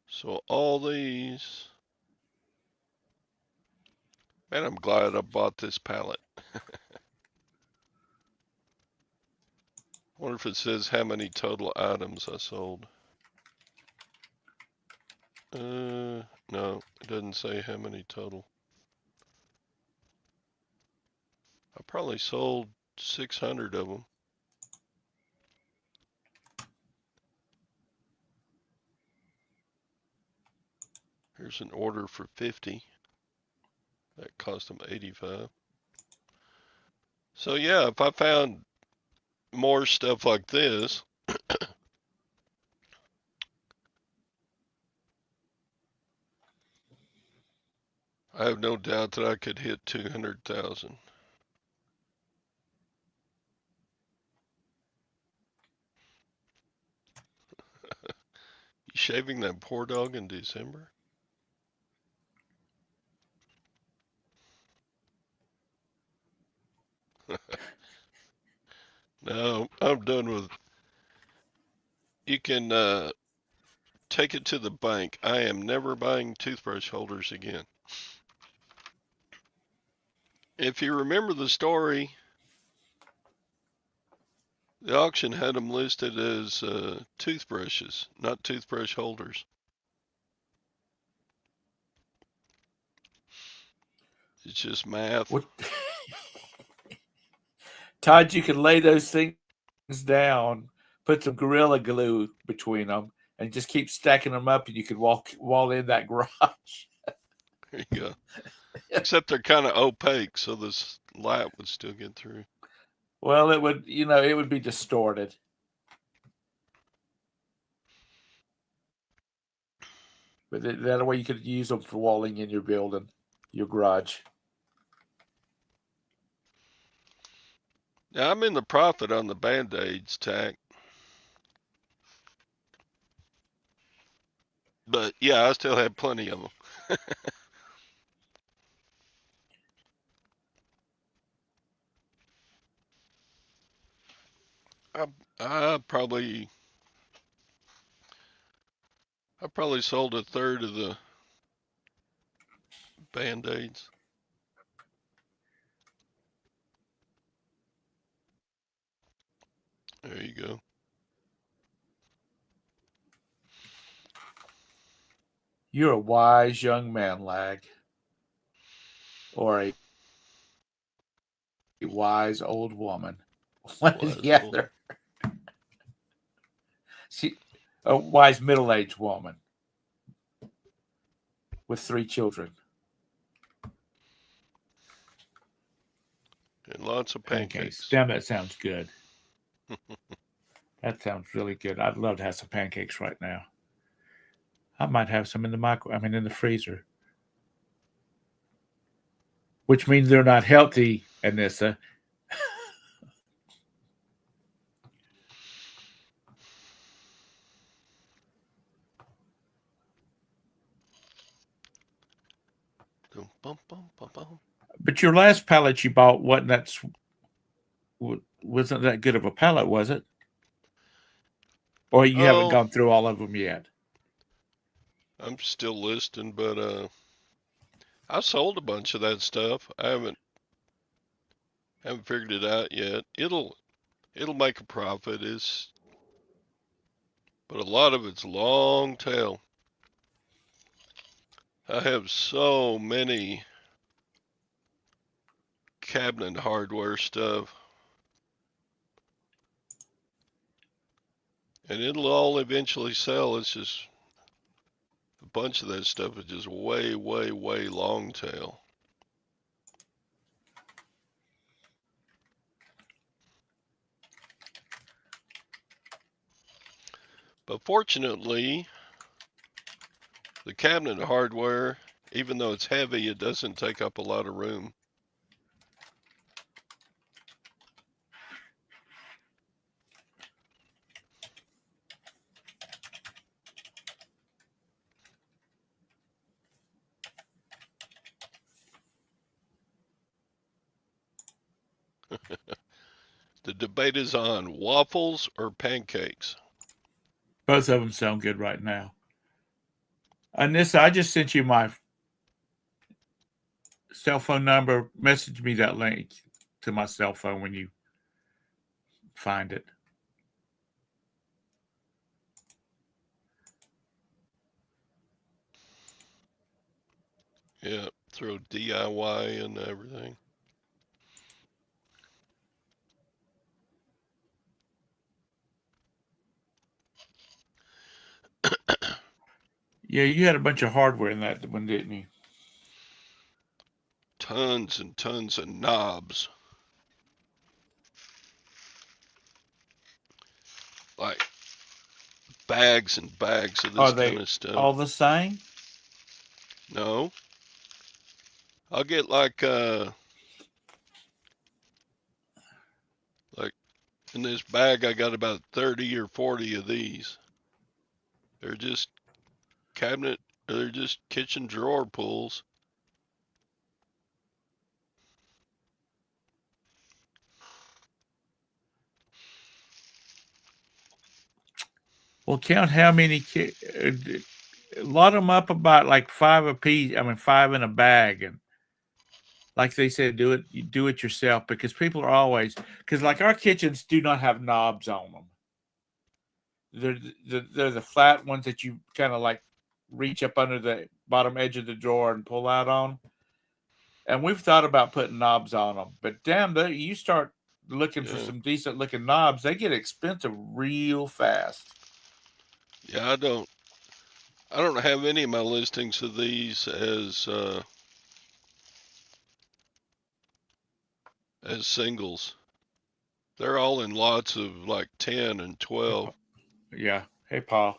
A: So all these, man, I'm glad I bought this pallet. Wonder if it says how many total items I sold. No, it doesn't say how many total. I probably sold 600 of them. Here's an order for 50. That cost them 85. So yeah, if I found more stuff like this, I have no doubt that I could hit 200,000. You shaving that poor dog in December? No, I'm done with. You can take it to the bank. I am never buying toothbrush holders again. If you remember the story, the auction had them listed as toothbrushes, not toothbrush holders. It's just math.
B: What? Todd, you can lay those things down, put some Gorilla Glue between them, and just keep stacking them up, and you could wall in that garage.
A: There you go. Except they're kind of opaque, so this light would still get through.
B: Well, it would be distorted. But that way you could use them for walling in your building, your garage.
A: Now, I'm in the profit on the Band-Aids, Tack. But yeah, I still have plenty of them. I probably sold a third of the Band-Aids. There you go.
B: You're a wise young man, Lag. Or a wise old woman. One or
A: Wise
B: the
A: old.
B: other. She, a wise middle-aged woman with 3 children.
A: And lots of pancakes.
B: Damn, that sounds good. That sounds really good. I'd love to have some pancakes right now. I might have some in in the freezer. Which means they're not healthy, Anissa.
A: Dum, bum, bum, bum, bum.
B: But your last pallet you bought wasn't that good of a pallet, was it? Or you haven't
A: Oh,
B: gone through all of them yet?
A: I'm still listing, but I sold a bunch of that stuff. I haven't figured it out yet. It'll make a profit. But a lot of it's long tail. I have so many cabinet hardware stuff. And it'll all eventually sell. It's just a bunch of that stuff is just way, way, way long tail. But fortunately, the cabinet hardware, even though it's heavy, it doesn't take up a lot of room. The debate is on waffles or pancakes.
B: Both of them sound good right now. Anissa, I just sent you my cell phone number. Message me that link to my cell phone when you find it.
A: Yeah, throw DIY and everything.
B: Yeah, you had a bunch of hardware in that one, didn't you?
A: Tons and tons of knobs. Like bags and bags of
B: Are
A: this
B: they
A: kind of stuff.
B: all the same?
A: No. I'll get like in this bag I got about 30 or 40 of these. They're just they're just kitchen drawer pulls.
B: Well, count how many. A lot of them up about like 5 a piece. 5 in a bag, and like they said, you do it yourself because people are always because like our kitchens do not have knobs on them. They're the flat ones that you kind of like reach up under the bottom edge of the drawer and pull out on. And we've thought about putting knobs on them, but damn, you start looking for some decent looking knobs, they get expensive real fast.
A: Yeah, I don't have any of my listings of these as singles. They're all in lots of like 10 and 12.
B: Yeah. Hey, Paul.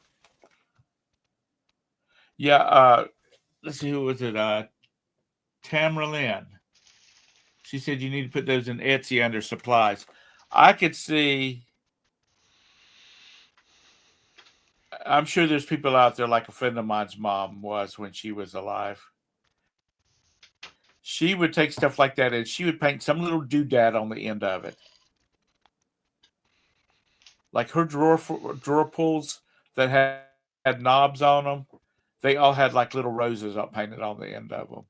B: Yeah. Let's see, who was it? Tamara Lynn. She said you need to put those in Etsy under supplies. I could see. I'm sure there's people out there like a friend of mine's mom was when she was alive. She would take stuff like that and she would paint some little doodad on the end of it. Like her drawer pulls that had knobs on them, they all had like little roses up painted on the end of them.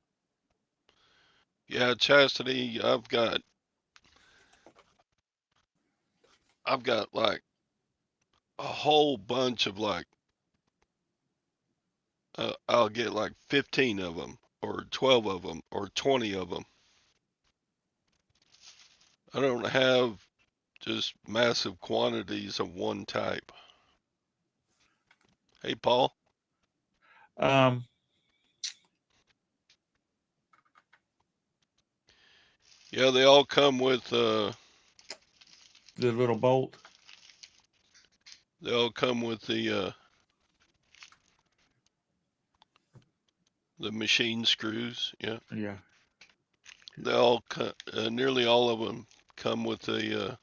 A: Yeah, Chastity, I've got like a whole bunch of like I'll get like 15 of them or 12 of them or 20 of them. I don't have just massive quantities of one type. Hey, Paul.
B: Um,
A: Yeah, they all come with
B: the little bolt.
A: they all come with the machine screws. Yeah,
B: Yeah.
A: they all nearly all of them come with and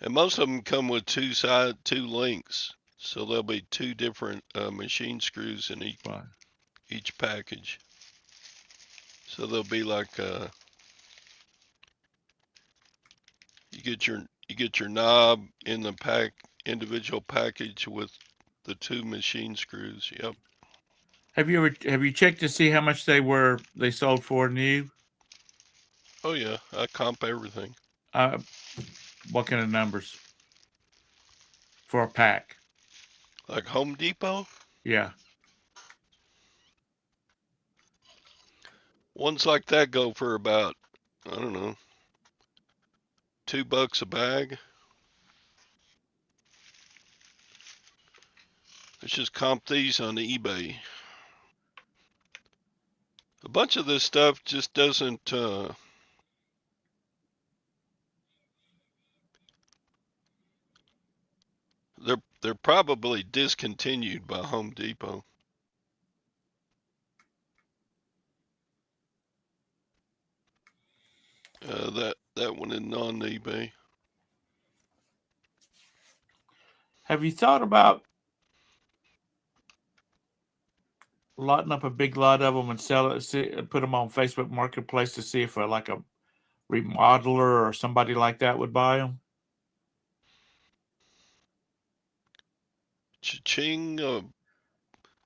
A: most of them come with two links. So there'll be two different machine screws in
B: Right.
A: each package. So they'll be like you get your knob in the individual package with the two machine screws. Yep.
B: Have you checked to see how much they sold for new?
A: Oh yeah, I comp everything.
B: What kind of numbers for a pack?
A: Like Home Depot,
B: Yeah.
A: ones like that go for about, I don't know, $2 a bag. Let's just comp these on eBay. A bunch of this stuff just doesn't they're probably discontinued by Home Depot. That one isn't on eBay.
B: Have you thought about lotting up a big lot of them and sell it? Put them on Facebook Marketplace to see if like a remodeler or somebody like that would buy them.
A: Cha-ching.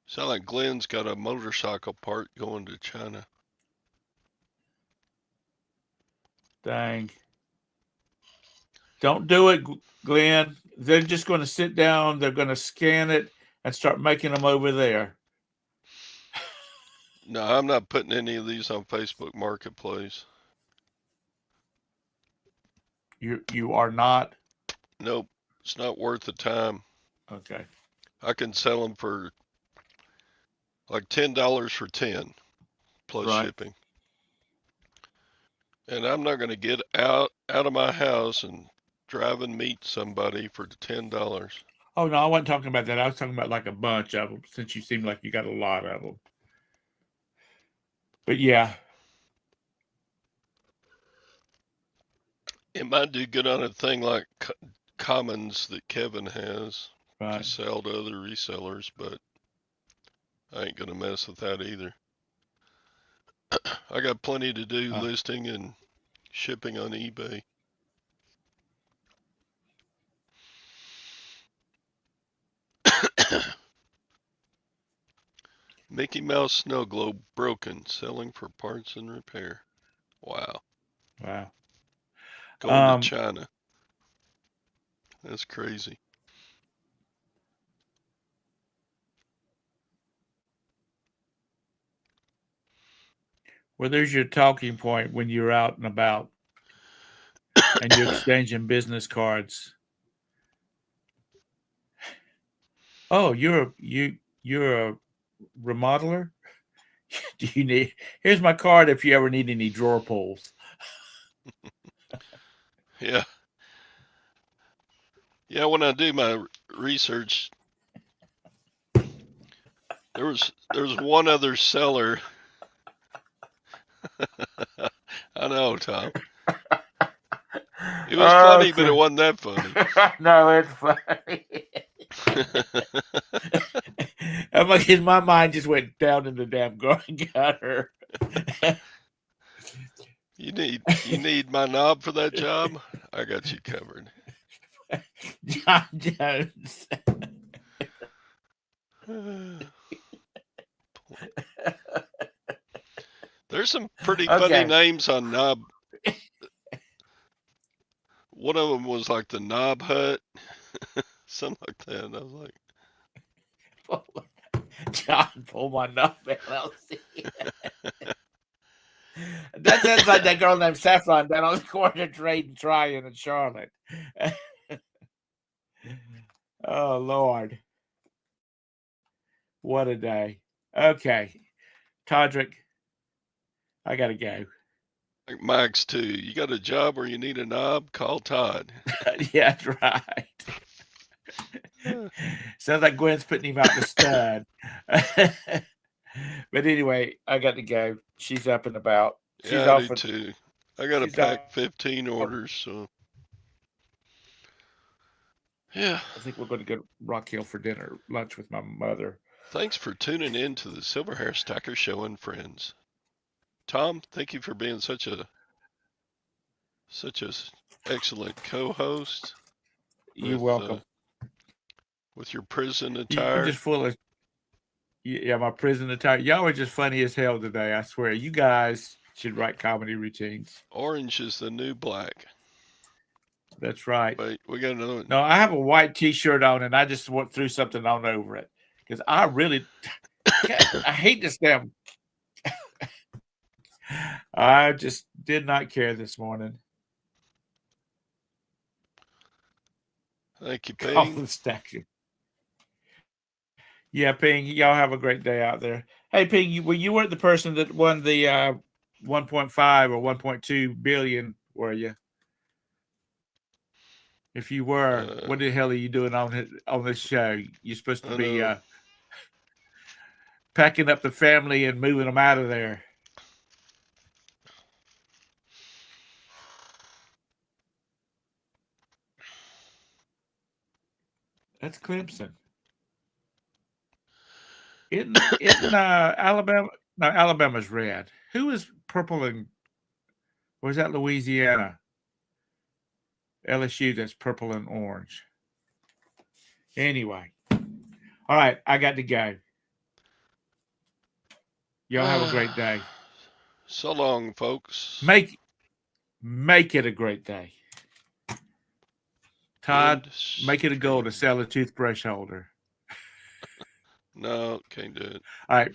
A: Sound like Glenn's got a motorcycle part going to China.
B: Dang. Don't do it, Glenn. They're just going to sit down. They're going to scan it and start making them over there.
A: No, I'm not putting any of these on Facebook Marketplace.
B: You are not?
A: Nope, it's not worth the time.
B: Okay.
A: I can sell them for like $10 for 10 plus
B: Right.
A: shipping. And I'm not going to get out of my house and drive and meet somebody for $10.
B: Oh, no, I wasn't talking about that. I was talking about like a bunch of them, since you seem like you got a lot of them. But yeah.
A: It might do good on a thing like Commons that Kevin has to
B: Right.
A: sell to other resellers, but I ain't going to mess with that either. I got plenty to do listing and shipping on eBay. Mickey Mouse snow globe broken, selling for parts and repair. Wow.
B: Wow.
A: Going to China. That's crazy.
B: Well, there's your talking point when you're out and about and you're exchanging business cards. Oh, you're a remodeler? Do you need? Here's my card if you ever need any drawer pulls.
A: Yeah. Yeah, when I do my research, there was one other seller. I know, Tom. It was funny, but it wasn't that funny.
B: No, it's funny. I'm like, my mind just went down in the damn gutter.
A: You need my knob for that job? I got you covered.
B: John Jones.
A: There's some pretty funny names on knob. One of them was like the Knob Hut, something like that. And I was like,
B: John, pull my knob LLC. That sounds like that girl named Saffron down on the corner of Trade and Tryon in Charlotte. Oh, Lord. What a day. Okay. Todrick, I got to go.
A: Like Mike's too. You got a job or you need a knob? Call Todd.
B: Yeah, that's right. Sounds like Gwen's putting him out the stud. But anyway, I got to go. She's up and about. She's
A: Yeah, I
B: off.
A: do too. I got to pack 15 orders, so. Yeah.
B: I think we're going to go to Rock Hill for lunch with my mother.
A: Thanks for tuning in to the Silverhairstacker Show and Friends. Tom, thank you for being such a excellent co-host.
B: You're welcome.
A: With your prison
B: You're
A: attire.
B: just full of, yeah, my prison attire. Y'all are just funny as hell today. I swear. You guys should write comedy routines.
A: Orange is the new black.
B: That's right.
A: Wait, we got another one.
B: No, I have a white T-shirt on, and I just threw something on over it because I really, I hate this damn. I just did not care this morning.
A: Thank you, Ping.
B: Yeah, Ping. Y'all have a great day out there. Hey, Ping, you weren't the person that won the 1.5 or 1.2 billion, were you? If you were, what the hell are you doing on this show? You're supposed to be packing up the family and moving them out of there. That's Clemson. Isn't Alabama? No, Alabama's red. Who is purple and? Or is that Louisiana? LSU, that's purple and orange. Anyway. All right, I got to go. Y'all have a great day.
A: So long, folks.
B: Make it a great day. Todd, make it a goal to sell a toothbrush holder.
A: No, can't do it.
B: All right.